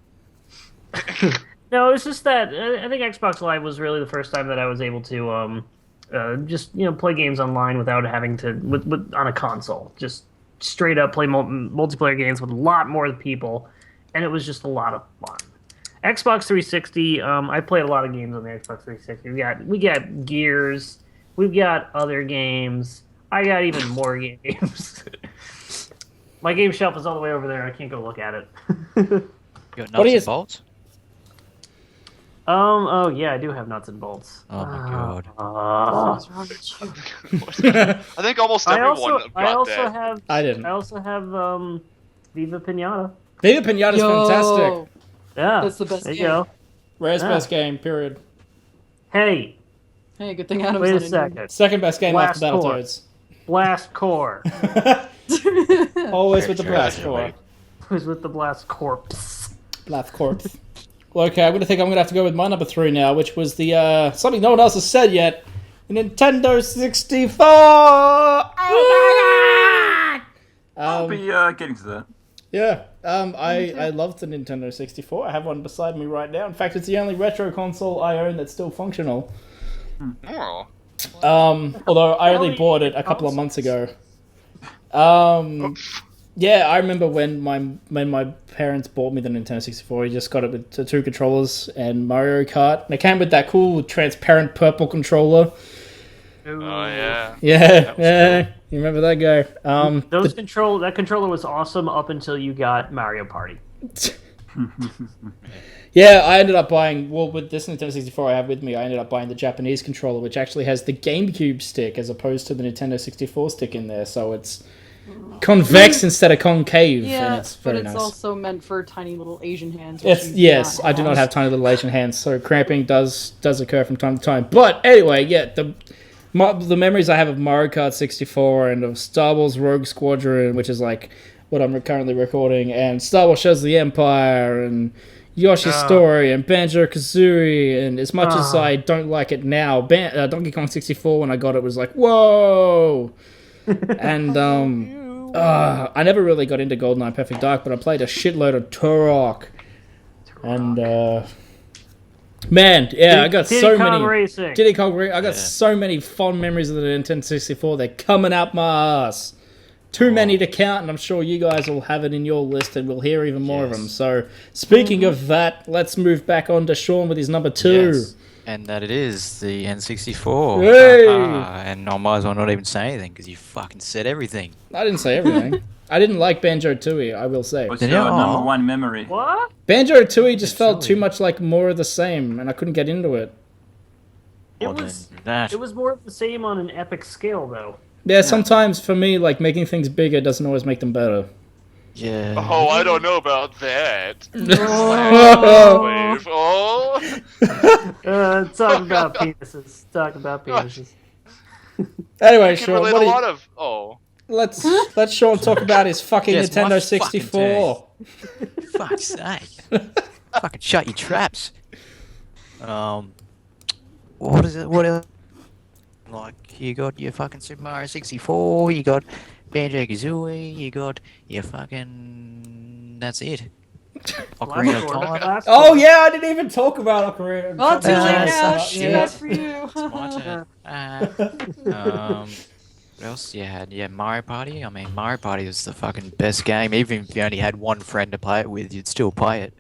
No, it's just that I think Xbox Live was really the first time that I was able to just play games online without having to with on a console. Just straight up play multiplayer games with a lot more people, and it was just a lot of fun. Xbox 360, I played a lot of games on the Xbox 360. We got Gears, we've got other games. I got even more games. My game shelf is all the way over there. I can't go look at it. You got nuts and bolts? Oh yeah, I do have nuts and bolts. Oh my god. What's wrong with you? I think almost everyone got that. I didn't. I also have Viva Pinata. Viva Pinata's fantastic. Yeah, that's the best there game. You go. Rare's best game, period. Hey, good thing Adam's wait a not in second. here. Second best game Blast after Core. Battletoads. Blast Core. Always with the Blast Core. Who's with the Blast Corpse? Blast Corpse. Well, okay, I'm going to have to go with my number 3 now, which was the, something no one else has said yet, the Nintendo 64! Oh my god! I'll be getting to that. Yeah, I love the Nintendo 64. I have one beside me right now. In fact, it's the only retro console I own that's still functional. Oh. Although I only bought it a couple of months ago. Yeah, I remember when my parents bought me the Nintendo 64. I just got it with the 2 controllers and Mario Kart. And it came with that cool transparent purple controller. Oh yeah. Yeah. Cool. You remember that guy? That controller was awesome up until you got Mario Party. Yeah, I ended up buying, with this Nintendo 64 I have with me, I ended up buying the Japanese controller, which actually has the GameCube stick as opposed to the Nintendo 64 stick in there, so it's convex instead of concave, and it's very nice. But it's also meant for tiny little Asian hands. Yes, I do not have tiny little Asian hands, so cramping does occur from time to time. But anyway, yeah, the memories I have of Mario Kart 64 and of Star Wars Rogue Squadron, which is like what I'm currently recording, and Star Wars Shadows of the Empire, and Yoshi's Story, and Banjo-Kazooie, and as much as I don't like it now, Donkey Kong 64 when I got it was like, whoa! And I never really got into GoldenEye Perfect Dark, but I played a shitload of Turok. And man, yeah, I got so many Diddy Kong Racing. I got so many fond memories of the Nintendo 64. They're coming out my ass. Too many to count, and I'm sure you guys will have it in your list, and we'll hear even more of them. So, speaking of that, let's move back on to Sean with his number 2. Yes. And that it is the N64. Hey! And I might as well not even say anything, because you fucking said everything. I didn't say everything. I didn't like Banjo-Tooie, I will say. What's your number 1 memory? What? Banjo-Tooie just felt too much like more of the same, and I couldn't get into it. It was more of the same on an epic scale, though. Yeah, sometimes for me, like, making things bigger doesn't always make them better. Yeah. Oh, I don't know about that. Talk about penises. Talk about penises. Anyway, Sean, Let's Sean talk about his fucking Nintendo 64. Fuck's sake. Fucking shut your traps. What is it? What else? Like, you got your fucking Super Mario 64, you got Banjo-Kazooie, you got your fucking... That's it. Ocarina of Time. Oh yeah, I didn't even talk about Ocarina. Well, too late now. Shit. Bad for you. It's my turn. What else you had? Yeah, Mario Party. I mean, Mario Party was the fucking best game. Even if you only had one friend to play it with, you'd still play it.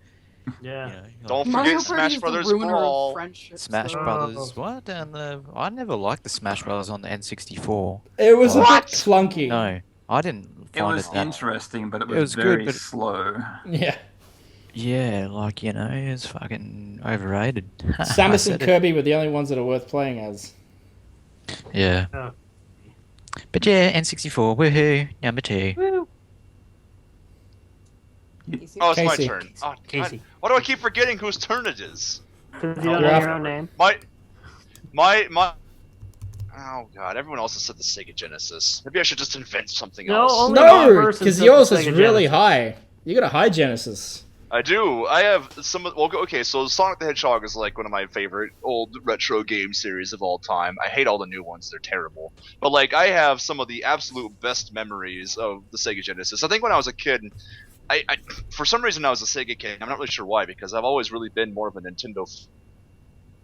Yeah. You know, Don't Mario forget Party Smash is Brothers the ruiner Brawl. of friendships. Smash though. Brothers. What? And I never liked the Smash Brothers on the N64. It was a bit What? clunky. No, I didn't It find was it that. interesting, but it It was was very good, but- slow. Yeah. Yeah, like, you know, it's fucking overrated. I Samus said and it. Kirby were the only ones that are worth playing as. Yeah. Oh. But yeah, N64, woohoo, number 2. Woo. Oh, it's Casey. my turn. Oh, God. Casey. Why do I keep forgetting whose turn it is? Because you don't Yeah. know your own name. My. Oh god, everyone else has said the Sega Genesis. Maybe I should just invent something No, else. only one No, person because said yours the is Sega really Genesis. high. You got a high Genesis. I do. I have some. Well, okay. So Sonic the Hedgehog is like one of my favorite old retro game series of all time. I hate all the new ones; they're terrible. But like, I have some of the absolute best memories of the Sega Genesis. I think when I was a kid, I for some reason I was a Sega kid. I'm not really sure why, because I've always really been more of a Nintendo.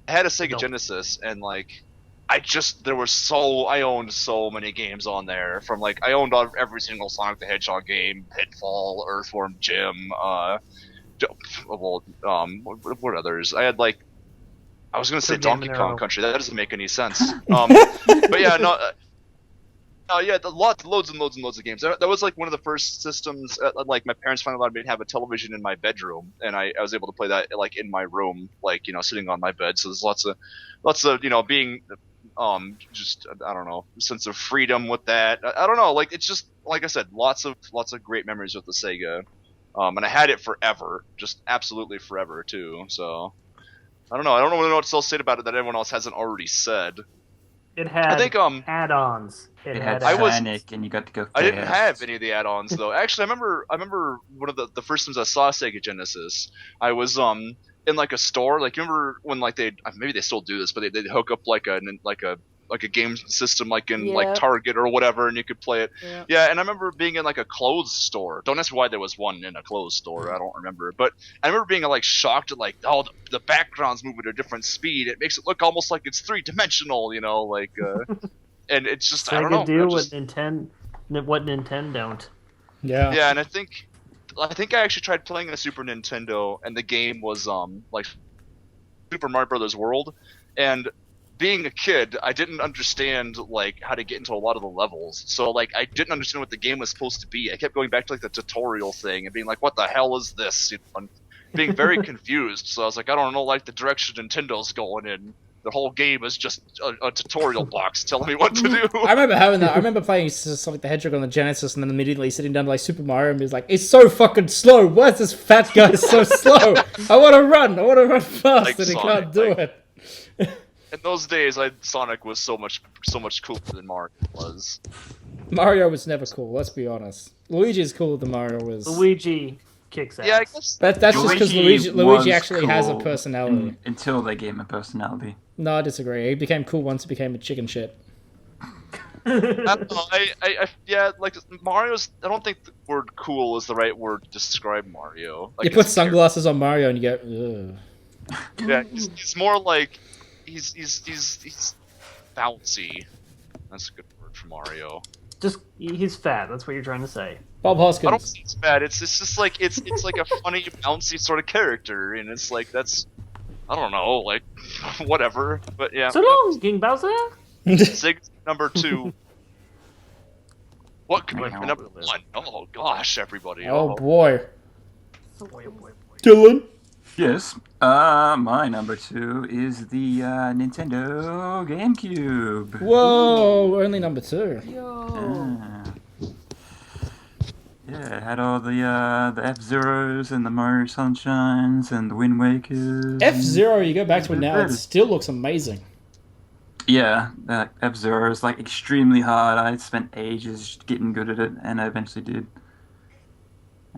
I had a Sega Genesis, and like, I owned so many games on there. From like, I owned every single Sonic the Hedgehog game, Pitfall, Earthworm Jim, what others? I had like, I was gonna say Donkey Kong Country. That doesn't make any sense. But yeah, no. Yeah, loads and loads of games. That was like one of the first systems. Like my parents finally allowed me to have a television in my bedroom, and I was able to play that like in my room, like sitting on my bed. So there's lots of being just I don't know, sense of freedom with that. I don't know, like it's just like I said, lots of great memories with the Sega. And I had it forever, just absolutely forever too. So I don't know really know what else to say about it that everyone else hasn't already said. It had I think add-ons. It had I was- Panic, and you got to go fast. I didn't have any of the add-ons though. Actually, I remember one of the first times I saw Sega Genesis. I was in like a store. Like you remember when like maybe they still do this, but they'd hook up like a game system like in like Target or whatever, and you could play it. Yeah, and I remember being in like a clothes store. Don't ask me why there was one in a clothes store. I don't remember, but I remember being like shocked at like, oh, the background's moving at a different speed. It makes it look almost like it's 3-dimensional, like. And it's just Sega I don't know. do just, what Nintendo don't. Yeah. Yeah, and I think I actually tried playing a Super Nintendo, and the game was like Super Mario Brothers World, and being a kid, I didn't understand like how to get into a lot of the levels. So like I didn't understand what the game was supposed to be. I kept going back to like the tutorial thing and being like, "What the hell is this?" And being very confused. So I was like, "I don't know, like the direction Nintendo's going in." The whole game is just a tutorial box telling me what to do. I remember having that. I remember playing Sonic the Hedgehog on the Genesis and then immediately sitting down to like Super Mario and be like, it's so fucking slow. Why is this fat guy so slow? I want to run fast, Like and he Sonic, can't do like- it. In those days, Sonic was so much cooler than Mario was. Mario was never cool, let's be honest. Luigi's cooler than Mario was. Luigi kicks ass. Yeah, I guess. That's just because Luigi was actually has a cool personality. until they gave him a personality. No, I disagree. He became cool once he became a chicken shit. Yeah, like Mario's. I don't think the word "cool" is the right word to describe Mario. Like, You put his sunglasses on Mario and you go, ugh. character- Yeah, he's more like he's bouncy. That's a good word for Mario. Just he's fat. That's what you're trying to say. Bob I don't Hoskins. think it's bad. It's just like it's like a funny, bouncy sort of character, and it's like that's I don't know, like whatever. But yeah, So long, King Bowser. Sig number 2. What could be Wow. number 1? Oh gosh, everybody. Oh boy. Boy, oh boy, boy. Dylan? Yes. My number 2 is the Nintendo GameCube. Whoa, only number 2. Yeah, it had all the F-Zeros and the Mario Sunshines and the Wind Wakers. F-Zero, you go back to it now, it still looks amazing. Yeah, that F-Zero is like extremely hard. I spent ages getting good at it, and I eventually did.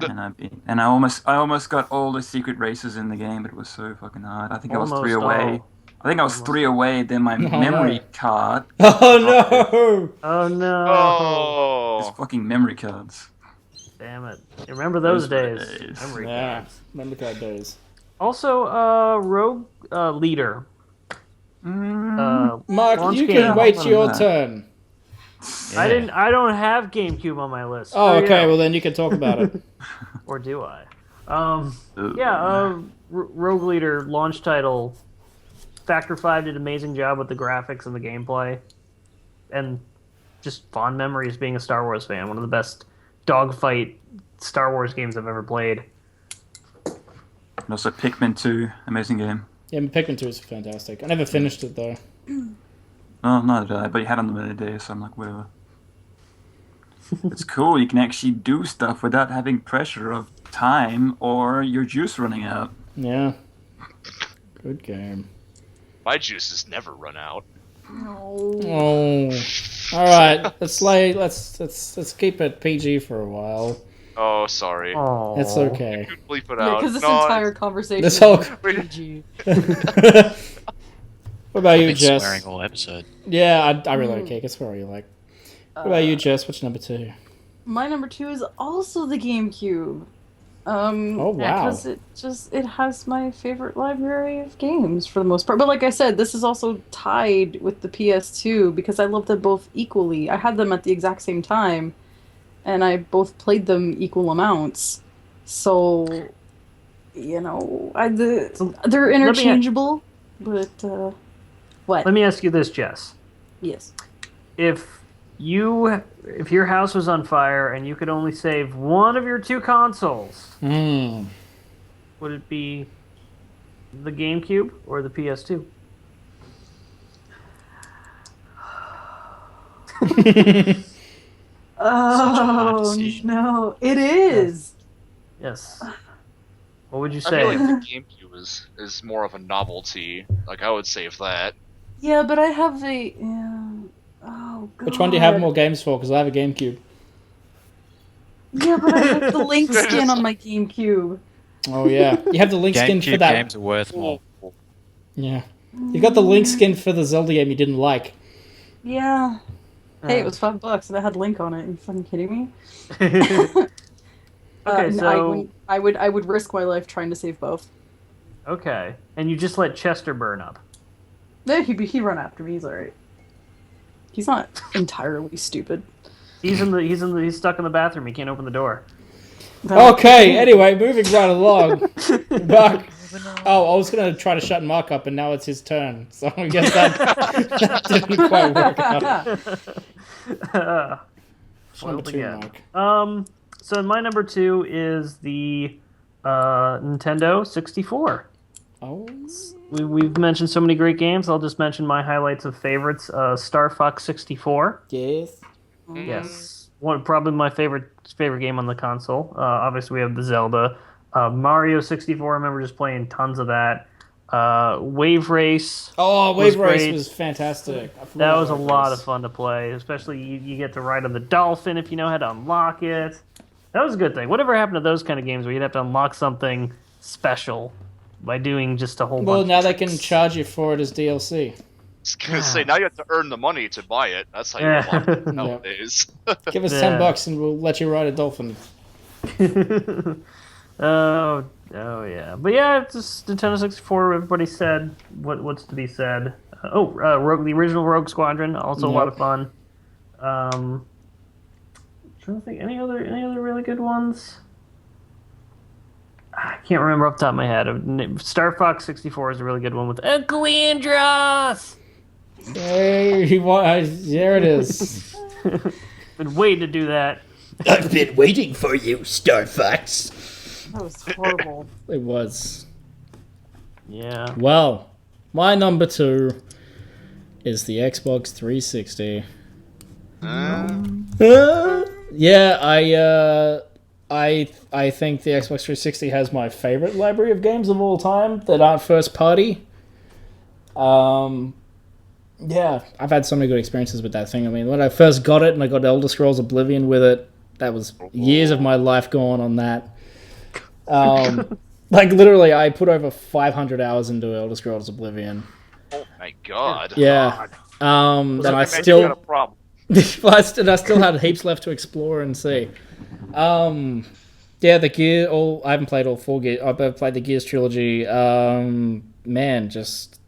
And I almost got all the secret races in the game, but it was so fucking hard. I think I was 3 away. I think I was 3 away. Then my memory card. Oh no! Oh no! Oh, Just fucking memory cards. Damn it! You remember those days? Memory cards. Memory card days. Also, Rogue Leader. Mark, you can wait your turn. Yeah. I don't have GameCube on my list. Oh, okay. Well, then you can talk about it. Or do I? Rogue Leader launch title. Factor 5 did an amazing job with the graphics and the gameplay, and just fond memories being a Star Wars fan. One of the best dogfight Star Wars games I've ever played. And also Pikmin 2, amazing game. Yeah, Pikmin 2 is fantastic. I never finished it though. Oh, neither did I, but you had unlimited days, so I'm like, whatever. It's cool, you can actually do stuff without having pressure of time or your juice running out. Yeah. Good game. my juices never run out. No. Oh. Alright, let's keep it PG for a while. Oh, sorry. Oh, It's okay. You could bleep it out. Because this No, entire conversation This whole- is PG. What about you, Been Jess? swearing all episode. Yeah, I really don't care. Guess what you like. What about you, Jess? What's number 2? My number 2 is also the GameCube. Oh, wow. Because it has my favorite library of games for the most part. But like I said, this is also tied with the PS2 because I love them both equally. I had them at the exact same time, and I both played them equal amounts. So, you know, they're interchangeable. But what? Let me ask you this, Jess. Yes. If your house was on fire and you could only save one of your 2 consoles, would it be the GameCube or the PS2? Oh no, it is. Yes. What would you I feel say? like the GameCube is more of a novelty. Like, I would save that. Yeah, but I have a. Yeah. Oh god. Which one do you have more games for? Because I have a GameCube. Yeah, but I have the Link skin on my GameCube. Oh yeah, you have the Link skin for that. Games are worth more. Yeah, you got the Link skin for the Zelda game you didn't like. Yeah. Hey, it was $5 and it had Link on it. Are you fucking kidding me? Okay, so I would risk my life trying to save both. okay, and you just let Chester burn up. No, he'd run after me. He's alright. He's not entirely stupid. He's stuck in the bathroom. He can't open the door. Okay, anyway, moving right along. Mark. Oh, I was going to try to shut Mark up, and now it's his turn. So I guess that didn't quite work out. Number 2, again. Mark. So my number 2 is the Nintendo 64. Oh. We've mentioned so many great games. I'll just mention my highlights of favorites. Star Fox 64. Yes. Yes. Probably my favorite game on the console. Obviously, we have the Zelda. Mario 64, I remember just playing tons of that. Wave Race. Oh, Wave Race was fantastic. That was a lot of fun to play, especially you get to ride on the dolphin if you know how to unlock it. That was a good thing. Whatever happened to those kind of games where you'd have to unlock something special by doing just a whole bunch Well, now of they tricks. can charge you for it as DLC. I was gonna say, now you have to earn the money to buy it. That's how you unlock it nowadays. Give us Yeah. $10 and we'll let you ride a dolphin. Oh yeah, but yeah, it's just Nintendo 64. Everybody said what's to be said. Rogue, the original Rogue Squadron, also a lot of fun. Trying to think any other really good ones. I can't remember off the top of my head. Star Fox 64 is a really good one with Uncle Andros. Hey, there it is. Been waiting to do that. I've been waiting for you, Star Fox. That was horrible. It was. Yeah. Well, my number 2 is the Xbox 360. Yeah, I think the Xbox 360 has my favorite library of games of all time that aren't first party. Yeah, I've had so many good experiences with that thing. I mean, when I first got it and I got Elder Scrolls Oblivion with it, That was years of my life gone on that. Like, literally, I put over 500 hours into Elder Scrolls Oblivion. Oh my god. Yeah. And I still... got a problem. I still had heaps left to explore and see. Yeah, the Gear... I haven't played all 4 Gears. I've played the Gears trilogy. Man, just...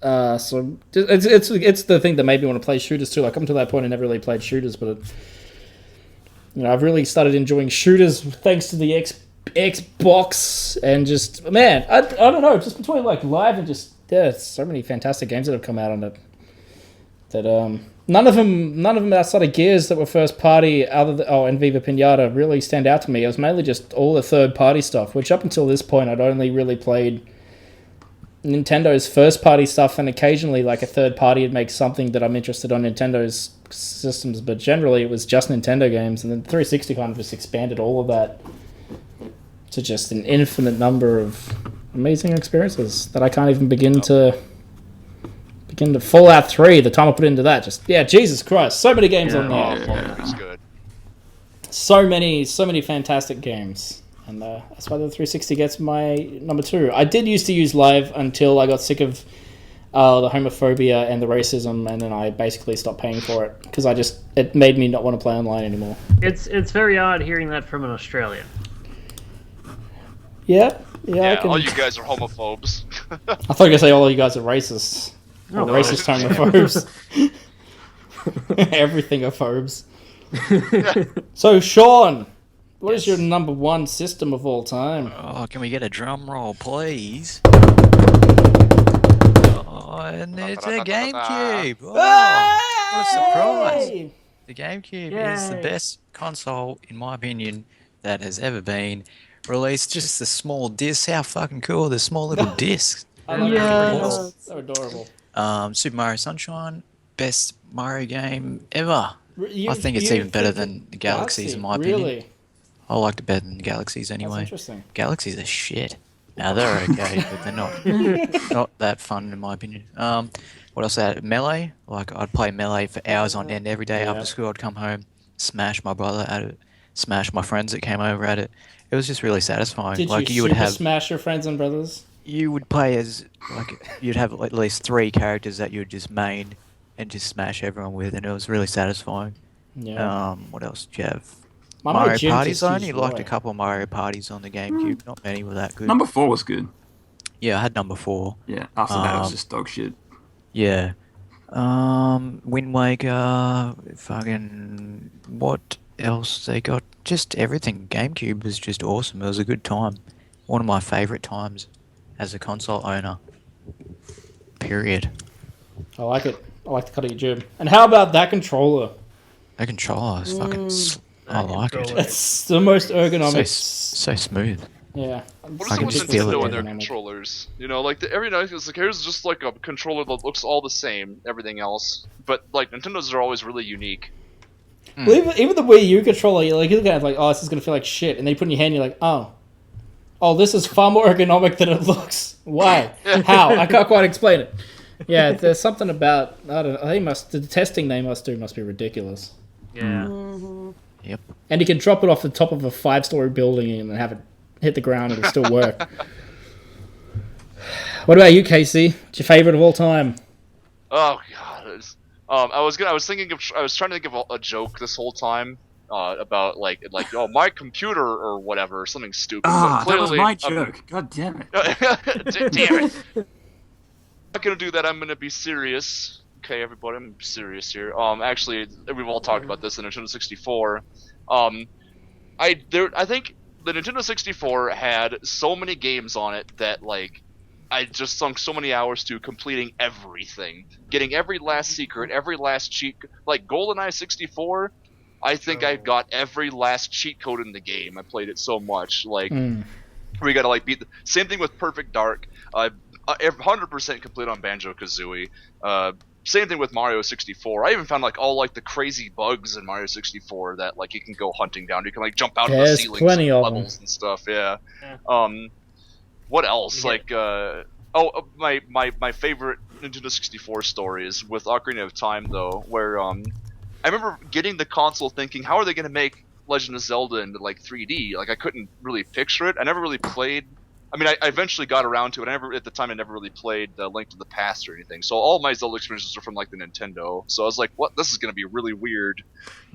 so it's the thing that made me want to play shooters too. Like, up until that point, I never really played shooters, but I've really started enjoying shooters thanks to the Xbox, and just, man, I don't know, just between like Live and just so many fantastic games that have come out on it. That none of them outside of Gears that were first party, and Viva Pinata really stand out to me. It was mainly just all the third party stuff, which up until this point I'd only really played Nintendo's first party stuff, and occasionally like a third party would make something that I'm interested on Nintendo's systems, but generally it was just Nintendo games, and then 360 kind of just expanded all of that to just an infinite number of amazing experiences that I can't even begin to Fallout 3, the time I put into that, Jesus Christ, so many games on there. Fallout 3 is good. So many fantastic games. And that's why the 360 gets my number 2. I did used to use Live until I got sick of the homophobia and the racism, and then I basically stopped paying for it because it made me not want to play online anymore. It's very odd hearing that from an Australian. Yeah, all you guys are homophobes. I thought you were going to say all you guys are racists. No, racist homophobes. Everything-ophobes. So, Sean... What is your number 1 system of all time? Oh, can we get a drum roll, please? Oh, and it's a GameCube. Oh, what a surprise. The GameCube is the best console, in my opinion, that has ever been released. Just the small discs. How fucking cool, the small little discs. They're adorable. Super Mario Sunshine, best Mario game ever. I think it's You even better than the Galaxies, in my opinion. Really? I liked it better than Galaxies anyway. That's interesting. Galaxies are shit. Now they're okay, but they're not that fun in my opinion. What else? Melee. Like, I'd play Melee for hours on end every day. After school, I'd come home, smash my brother at it, smash my friends that came over at it. It was just really satisfying. Did like, you would have smash your friends and brothers? You would play as you'd have at least 3 characters that you would just main and just smash everyone with, and it was really satisfying. Yeah. What else did you have? Mario Parties. I only liked a couple of Mario Parties on the GameCube. Not many were that good. Number 4 was good. Yeah, I had number 4. Yeah, after that it was just dog shit. Yeah. Wind Waker, fucking... What else they got? Just everything. GameCube was just awesome. It was a good time. One of my favourite times as a console owner. Period. I like it. I like the cut of your jib. And how about that controller? That controller is fucking... I like it. It's the most ergonomic. So smooth. Yeah. What is it with Nintendo and their controllers? You know, like every night it's like, here's just like a controller that looks all the same, everything else. But like Nintendo's are always really unique. Well, even the Wii U controller, you're like, oh, this is gonna feel like shit, and then you put it in your hand, you're like, oh, this is far more ergonomic than it looks. Why? How? I can't quite explain it. Yeah, there's something about, I don't know. The testing they must do must be ridiculous. Yeah. Mm-hmm. Yep. And you can drop it off the top of a 5-story building and have it hit the ground and it'll still work. What about you, Casey? What's your favorite of all time? Oh god, I was trying to think of a joke this whole time about like my computer or whatever, something stupid. That was my joke. God damn it. Damn it. I'm not gonna do that. I'm gonna be serious. Okay, everybody, I'm serious here. Actually, we've all talked about this in Nintendo 64. I think the Nintendo 64 had so many games on it that like I just sunk so many hours to completing everything, getting every last secret, every last cheat. Like GoldenEye 64, I think I got every last cheat code in the game. I played it so much. Like we gotta like beat. Same thing with Perfect Dark. 100% complete on Banjo-Kazooie. Same thing with Mario 64. I even found like all like the crazy bugs in Mario 64 that like you can go hunting down. You can like jump out of the ceilings and levels and stuff. Yeah. What else? Like my favorite Nintendo 64 story is with Ocarina of Time though, where I remember getting the console thinking, how are they going to make Legend of Zelda into like 3D. Like I couldn't really picture it. I never really played. I mean, I eventually got around to it. At the time, I never really played Link to the Past or anything. So all my Zelda experiences are from like the Nintendo. So I was like, "What? This is gonna be really weird,"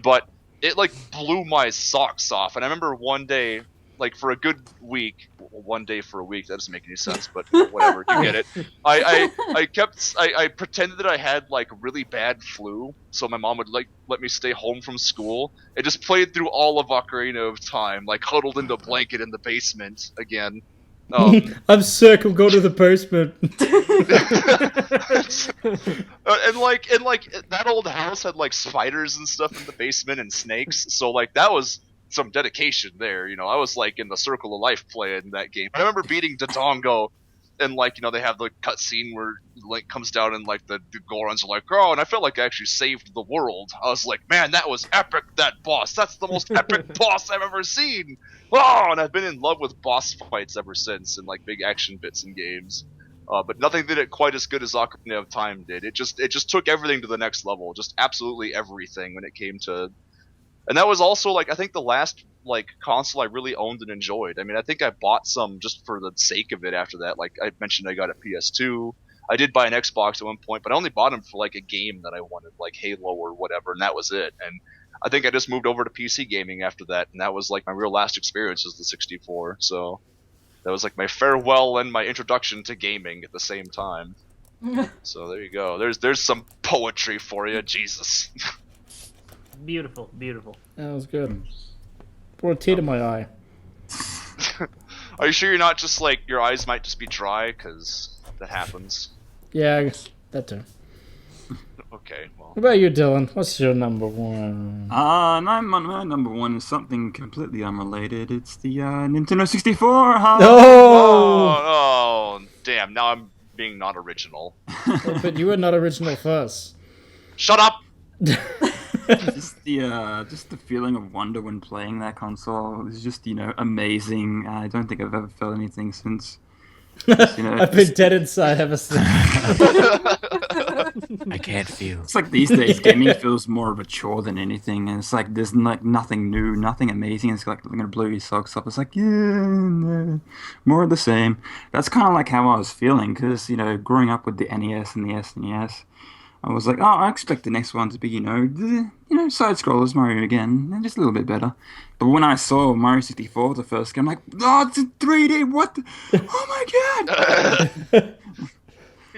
but it like blew my socks off. And I remember one day, like for a good week, one day for a week. That doesn't make any sense, but whatever, you get it. I pretended that I had like really bad flu, so my mom would like let me stay home from school. It just played through all of Ocarina of Time, like huddled into a blanket in the basement again. I'm sick. I'm going to the basement. and like that old house had like spiders and stuff in the basement and snakes. So like that was some dedication there. You know, I was like in the circle of life playing that game. I remember beating Dodongo, and like they have the cutscene where Link comes down and like the Gorons are like, "Oh," and I felt like I actually saved the world. I was like, "Man, that was epic! That boss. That's the most epic boss I've ever seen." Oh, and I've been in love with boss fights ever since, and like big action bits in games. But nothing did it quite as good as Ocarina of Time did. It just took everything to the next level. Just absolutely everything when it came to. And that was also like I think the last like console I really owned and enjoyed. I mean, I think I bought some just for the sake of it after that. Like I mentioned, I got a PS2. I did buy an Xbox at one point, but I only bought them for like a game that I wanted, like Halo or whatever, and that was it. And I think I just moved over to PC gaming after that, and that was like my real last experience was the 64. So that was like my farewell and my introduction to gaming at the same time. So there you go. There's some poetry for you, Jesus. Beautiful, beautiful. That was good. Brought a tear to my eye. Are you sure you're not just like your eyes might just be dry? Because that happens. Yeah, I guess that too. Okay, well. What about you, Dylan? What's your number one? My number one is something completely unrelated. It's the Nintendo 64. Oh, damn! Now I'm being not original. Oh, but you were not original first. Shut up! just the feeling of wonder when playing that console is just amazing. I don't think I've ever felt anything since. I've been dead inside ever since. I can't feel. It's like these days gaming feels more of a chore than anything, and it's like there's like nothing new, nothing amazing. It's like gonna blow your socks up. It's like more of the same. That's kind of like how I was feeling because growing up with the NES and the SNES, I was like, oh, I expect the next one to be side scrollers Mario again, and just a little bit better. But when I saw Mario 64 the first game, I'm like, oh, it's in 3D. What? Oh my god!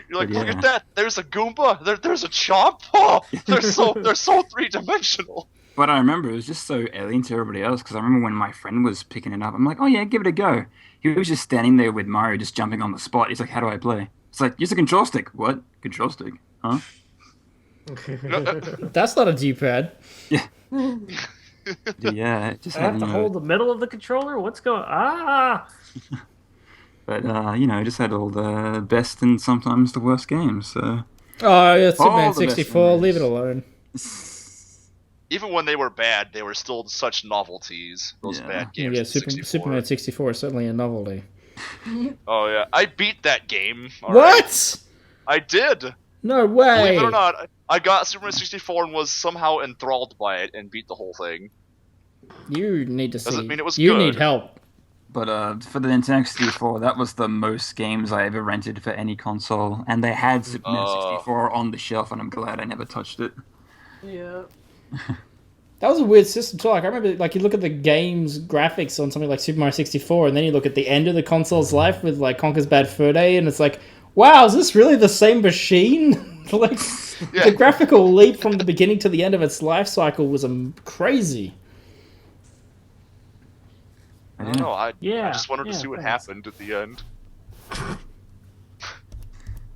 You're like, look at that! There's a Goomba. There's a Chomp. Oh, they're so 3-dimensional. But I remember it was just so alien to everybody else because I remember when my friend was picking it up, I'm like, oh yeah, give it a go. He was just standing there with Mario, just jumping on the spot. He's like, how do I play? It's like, use a control stick. What? Control stick? Huh? That's not a D-pad. Yeah. Yeah. I have to hold the middle of the controller? What's going on? But, just had all the best and sometimes the worst games, so... Oh, yeah, Superman 64, leave it alone. Even when they were bad, they were still such novelties, those bad games. Yeah, Superman 64 is certainly a novelty. Oh, yeah. I beat that game. What? Right. I did. No way. Believe it or not, I got Superman 64 and was somehow enthralled by it and beat the whole thing. You need to see. Doesn't mean it was you good. need help. But for the Nintendo 64, that was the most games I ever rented for any console. And they had Superman 64 on the shelf, and I'm glad I never touched it. Yeah. That was a weird system too. Like I remember, like you look at the game's graphics on something like Super Mario 64, and then you look at the end of the console's life with like Conker's Bad Fur Day, and it's like, wow, is this really the same machine? Like the graphical leap from the beginning to the end of its life cycle was crazy. I don't know. I just wanted to see what happened at the end.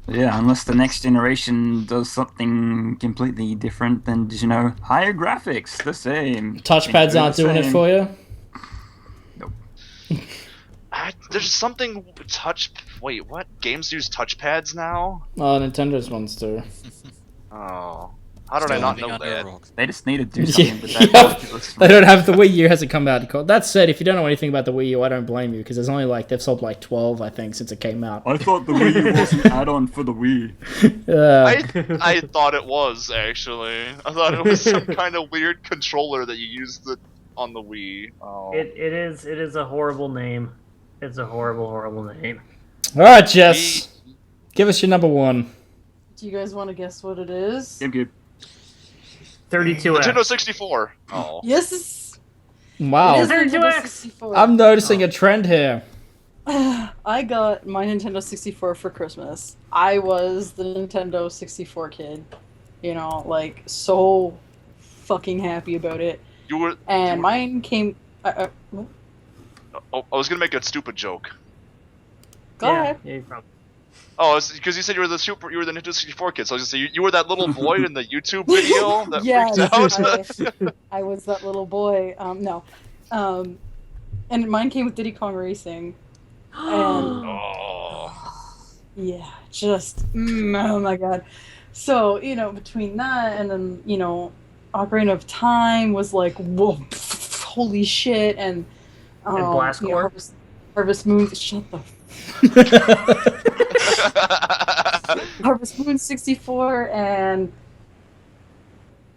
Yeah, unless the next generation does something completely different than, higher graphics, the same. Touchpads aren't doing it for you? Nope. There's something Wait, what? Games use touchpads now? Oh, Nintendo's ones do. Oh. How did I not know that? They just need to do something with that. They don't have the Wii U, hasn't come out. That said, if you don't know anything about the Wii U, I don't blame you, because there's only they've sold 12, I think, since it came out. I thought the Wii U was an add-on for the Wii. I thought it was, actually. I thought it was some kind of weird controller that you used on the Wii. Oh. It is a horrible name. It's a horrible name. All right, Jess. Give us your number one. Do you guys want to guess what it is? GameCube. 32X. Nintendo 64. Oh. Yes. Wow. It is Nintendo 64. I'm noticing a trend here. I got my Nintendo 64 for Christmas. I was the Nintendo 64 kid. You know, like, so fucking happy about it. Mine came... what? Oh, I was gonna make a stupid joke. Go ahead. Yeah, you probably... Oh, because you said you were the Nintendo 64 kid. So I was gonna say you were that little boy in the YouTube video that freaked out. I was that little boy. No, and mine came with Diddy Kong Racing. And yeah, just oh my god. So between that and then Ocarina of Time was like whoa, holy shit, and Blast Corps? Harvest Moon. Shut the. Harvest Moon 64 and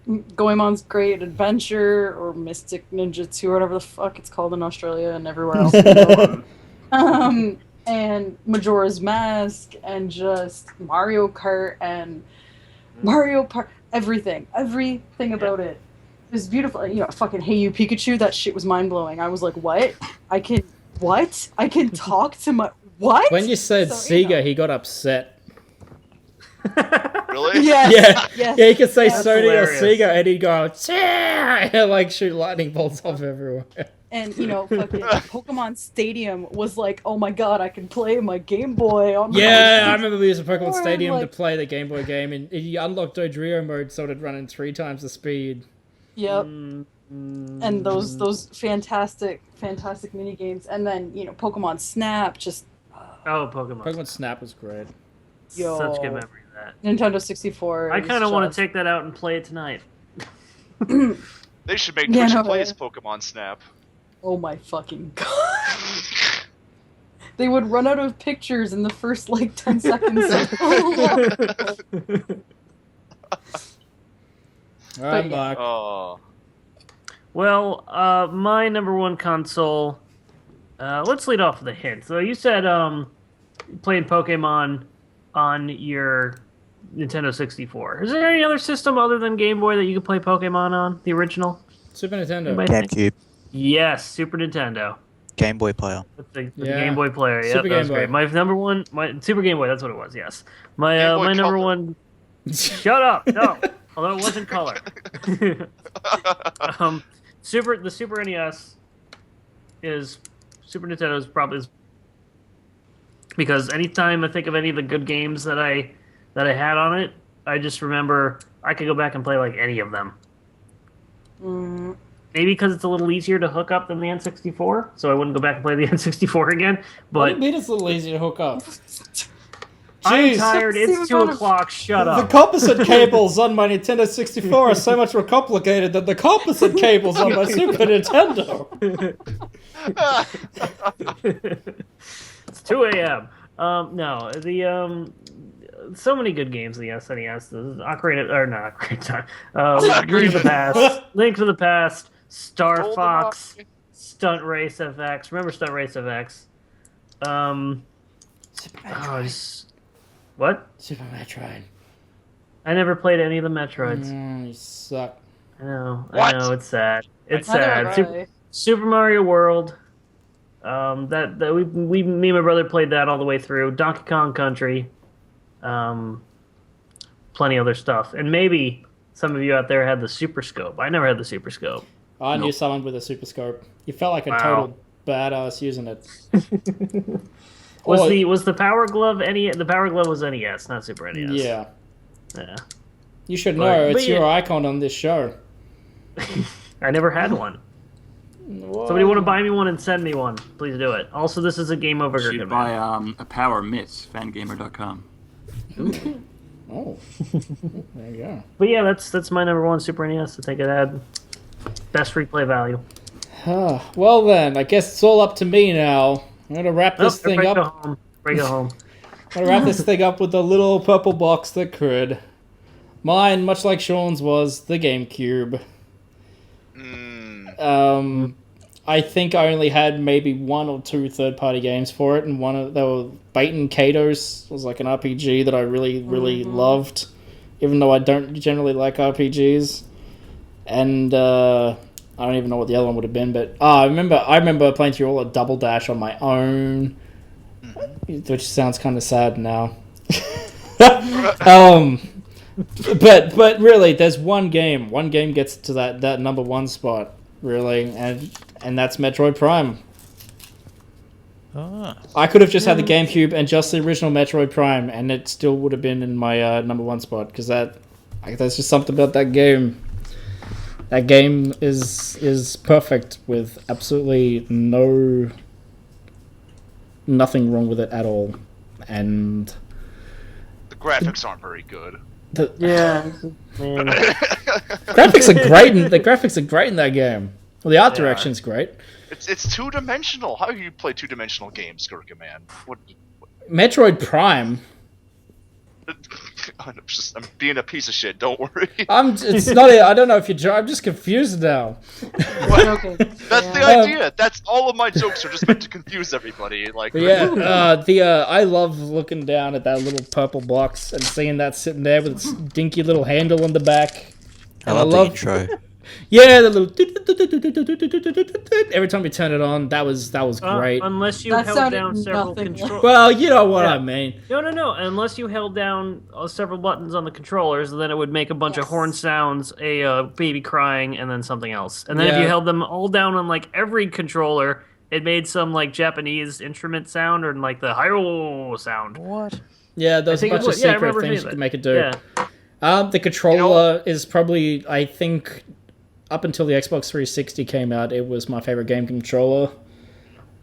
Goemon's Great Adventure or Mystic Ninja 2 or whatever the fuck it's called in Australia and everywhere else. And Majora's Mask and just Mario Kart and Mario Park, everything about it. It was beautiful. Fucking Hey You Pikachu, that shit was mind blowing. I was like, what? I can talk to my what? When you said Sega, he got upset. Really? Yes. Yeah, he could say Sony hilarious. or Sega, and he'd go, and like shoot lightning bolts off everywhere. And fucking Pokemon Stadium was like, oh my god, I can play my Game Boy on my I remember we used Pokemon Or, Stadium to like- play the Game Boy game, and you unlocked Dodrio mode, so it'd run in 3 times the speed. Yep. And those fantastic mini games, and then Pokemon Snap, just Pokemon. Snap was great. Such good memory of that. Nintendo 64. I kind of want to take that out and play it tonight. They should make Twitch plays Pokemon Snap. Oh my fucking god! They would run out of pictures in the first 10 seconds. All right, Mark. Oh. Well, my number one console. Let's lead off with a hint. So you said playing Pokemon on your Nintendo 64. Is there any other system other than Game Boy that you could play Pokemon on? The original? Super Nintendo. GameCube. Yes, Super Nintendo. Game Boy Player. With the Game Boy Player. Yeah, Super that was Game Boy. great. My number one, Super Game Boy. That's what it was. Yes, my Boy number Color. one. Shut up! No, although it wasn't color. The Super NES is Super Nintendo's probably because anytime I think of any of the good games that I had on it, I just remember I could go back and play any of them. Maybe because it's a little easier to hook up than the N64, so I wouldn't go back and play the N64 again. What do But you mean it's a little easier to hook up? I'm Jeez. tired. It's 2 o'clock. Shut The up. composite cables on my Nintendo 64 are so much more complicated than the composite cables on my Super Nintendo. It's 2 a.m. No, so many good games in the SNES. The Ocarina, or not Ocarina of Time. Link to the Past, Star Golden Fox, Rock. Stunt Race FX. Remember Stunt Race FX? What? Super Metroid. I never played any of the Metroids. You suck. I know. What? I know. It's sad. It's I know, sad. right? Super Mario World. That me and my brother played that all the way through. Donkey Kong Country. Plenty other stuff, and maybe some of you out there had the Super Scope. I never had the Super Scope. I knew someone with a Super Scope. You felt like a Wow. total badass using it. Was the Power Glove the Power Glove was NES, not Super NES. Yeah. Yeah. You should know. But It's yeah. your icon on this show. I never had one. Somebody want to buy me one and send me one? Please do it. Also, this is a Game Over You should Gerkinman. buy a Power Mitt, fangamer.com. Oh. There you go. But yeah, that's my number one Super NES. I think it had best replay value. Well then, I guess it's all up to me now. I'm gonna wrap this thing everybody up. Go home. Everybody go home. I'm gonna wrap this thing up with the little purple box that could. Mine, much like Sean's, was the GameCube. I think I only had maybe 1 or 2 third-party games for it, and they were Bait and Kato's was like an RPG that I really, really loved, even though I don't generally like RPGs. And I don't even know what the other one would have been, but I remember playing through all a Double Dash on my own, which sounds kind of sad now. But really, there's one game gets to that number 1 spot, really, and that's Metroid Prime. I could have just had the GameCube and just the original Metroid Prime, and it still would have been in my number 1 spot, because there's just something about that game. That game is perfect, with absolutely nothing wrong with it at all, and the graphics aren't very good. Graphics are great. The graphics are great in that game. Well, the art direction's great. It's 2-dimensional. How do you play 2-dimensional games, Gerkinman? What? Metroid Prime. I'm being a piece of shit. Don't worry. It's not. I don't know if you're. I'm just confused now. Okay. That's the idea. That's all of my jokes are just meant to confuse everybody. Like, I love looking down at that little purple box and seeing that sitting there with its dinky little handle on the back. I love the intro. Yeah, the little every time you turn it on, that was great. Unless you held down several controllers. Well, you know what I mean. No. Unless you held down several buttons on the controllers, then it would make a bunch of horn sounds, a baby crying, and then something else. And then if you held them all down on like every controller, it made some like Japanese instrument sound or like the hi-oh sound. What? Yeah, there's a bunch of secret things you can make it do. Yeah. The controller is probably, I think, up until the Xbox 360 came out, it was my favorite game controller.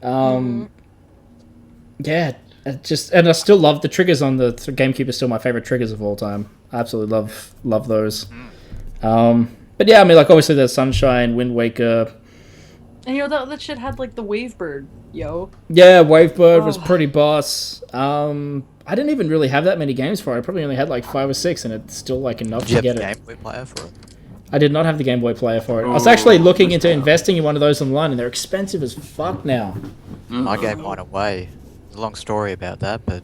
Yeah, and I still love the triggers on the GameCube. Are still my favorite triggers of all time. I absolutely love those. But yeah, I mean, like obviously there's Sunshine, Wind Waker. And that shit had like the Wavebird, yo. Yeah, Wavebird was pretty boss. I didn't even really have that many games for it. I probably only had like 5 or 6, and it's still like enough to get it. Did you have the Game Boy Player for it? I did not have the Game Boy Player for it. I was actually looking into investing in one of those online, and they're expensive as fuck now. I gave mine away. There's a long story about that, but...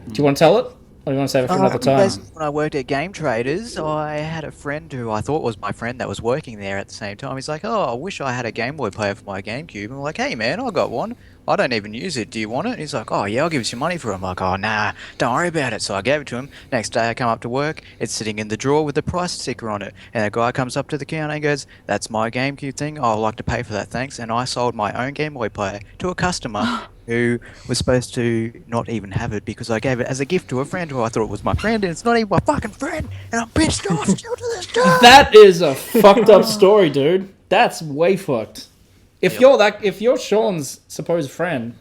Do you want to tell it? Or do you want to save it for another time? When I worked at Game Traders, I had a friend who I thought was my friend that was working there at the same time. He's like, I wish I had a Game Boy Player for my GameCube. And I'm like, hey man, I got one. I don't even use it. Do you want it? And he's like, oh yeah, I'll give you some money for it. I'm like, oh nah, don't worry about it. So I gave it to him. Next day I come up to work, it's sitting in the drawer with the price sticker on it. And a guy comes up to the counter and goes, that's my GameCube thing. I'd like to pay for that, thanks. And I sold my own Game Boy Player to a customer who was supposed to not even have it because I gave it as a gift to a friend who I thought was my friend, and it's not even my fucking friend, and I'm pissed off still to this day. That is a fucked up story, dude. That's way fucked. If you're Sean's supposed friend,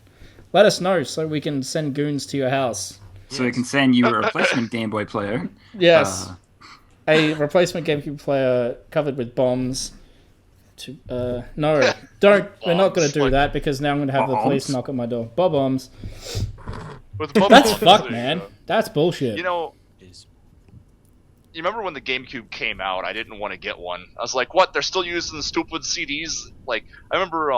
let us know so we can send goons to your house. So we can send you a replacement Game Boy player. Yes. A replacement GameCube player covered with bombs. No, don't. We're not going to do that because now I'm going to have the police knock at my door. Bombs. That's fucked, man. That's bullshit. You know, you remember when the GameCube came out? I didn't want to get one. I was like, what? They're still using stupid CDs? Like, I remember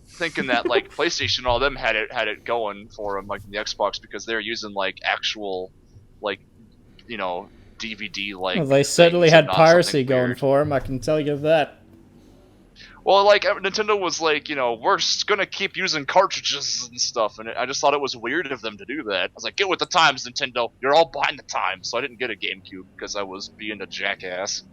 thinking that like PlayStation and all them had it going for them, like the Xbox, because they're using like actual, like, you know, DVD like. Well, they certainly had piracy going for them. I can tell you that. Well, like, Nintendo was like, you know, we're gonna keep using cartridges and stuff, and I just thought it was weird of them to do that. I was like, get with the times, Nintendo. You're all behind the times. So I didn't get a GameCube because I was being a jackass.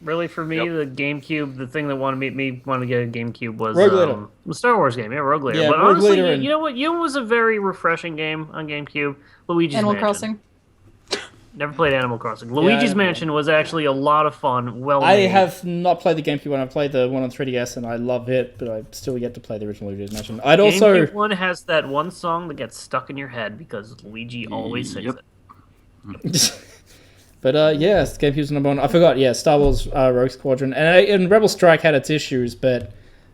Really, for me, the GameCube, the thing that wanted me want to get a GameCube was the Star Wars game. Yeah, Rogue Leader. Yeah, but Rogue honestly, Leader you know what? You know what was a very refreshing game on GameCube? Luigi's Animal Mansion. Crossing. Never played Animal Crossing. Luigi's Mansion was actually a lot of fun. Well, I have not played the GameCube one. I played the one on 3DS, and I love it, but I've still yet to play the original Luigi's Mansion. GameCube one has that one song that gets stuck in your head because Luigi always sings it. But GameCube's number 1. I forgot. Yeah, Star Wars Rogue Squadron, and Rebel Strike had its issues, but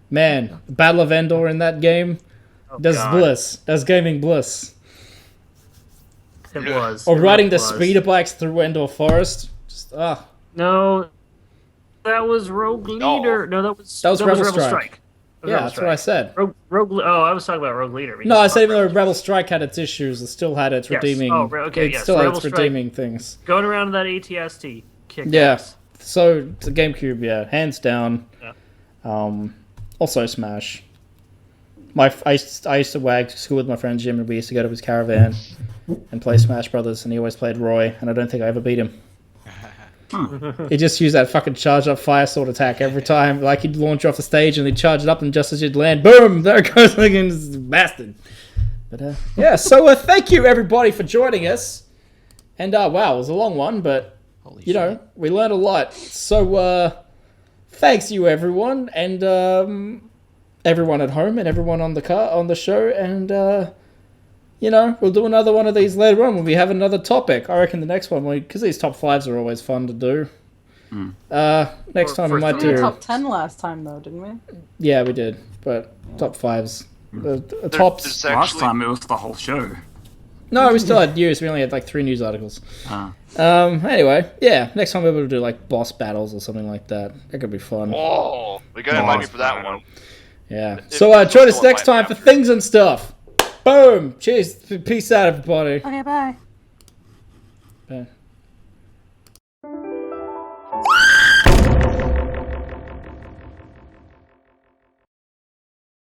man, Battle of Endor in that game, does bliss. Does gaming bliss. It was. Or riding the speeder bikes through Endor Forest. Just, No. That was Rogue Leader. No, that was Rebel Strike. Yeah, that's what I said. Oh, I was talking about Rogue Leader. No, I said even though Rebel Strike had its issues, it still had its redeeming. Oh, okay, it still had its redeeming things. Going around to that ATST kick. Yeah. So the GameCube, yeah, hands down. Yeah. Also Smash. I used to wag to school with my friend Jim, and we used to go to his caravan and play Smash Brothers, and he always played Roy, and I don't think I ever beat him. He just used that fucking charge up fire sword attack every time. Like, he'd launch off the stage and he'd charge it up, and just as you'd land, boom, there it goes, like this bastard. But yeah, so thank you everybody for joining us. And wow, it was a long one, but you know, we learned a lot. So thanks you everyone, and everyone at home and everyone on the show, and you know, we'll do another one of these later on when we have another topic. I reckon the next one, because these top 5s are always fun to do. Next time we might do... We did top 10 last time, though, didn't we? Yeah, we did. But top 5s. The tops... Last time it was the whole show. No, we still had news. We only had like 3 news articles. Anyway, yeah, next time we'll be able to do like boss battles or something like that. That could be fun. Oh, we gotta invite me for that one. Yeah. So join us next time for Things and Stuff. Boom! Cheers. Peace out, everybody. Okay, bye. Bye.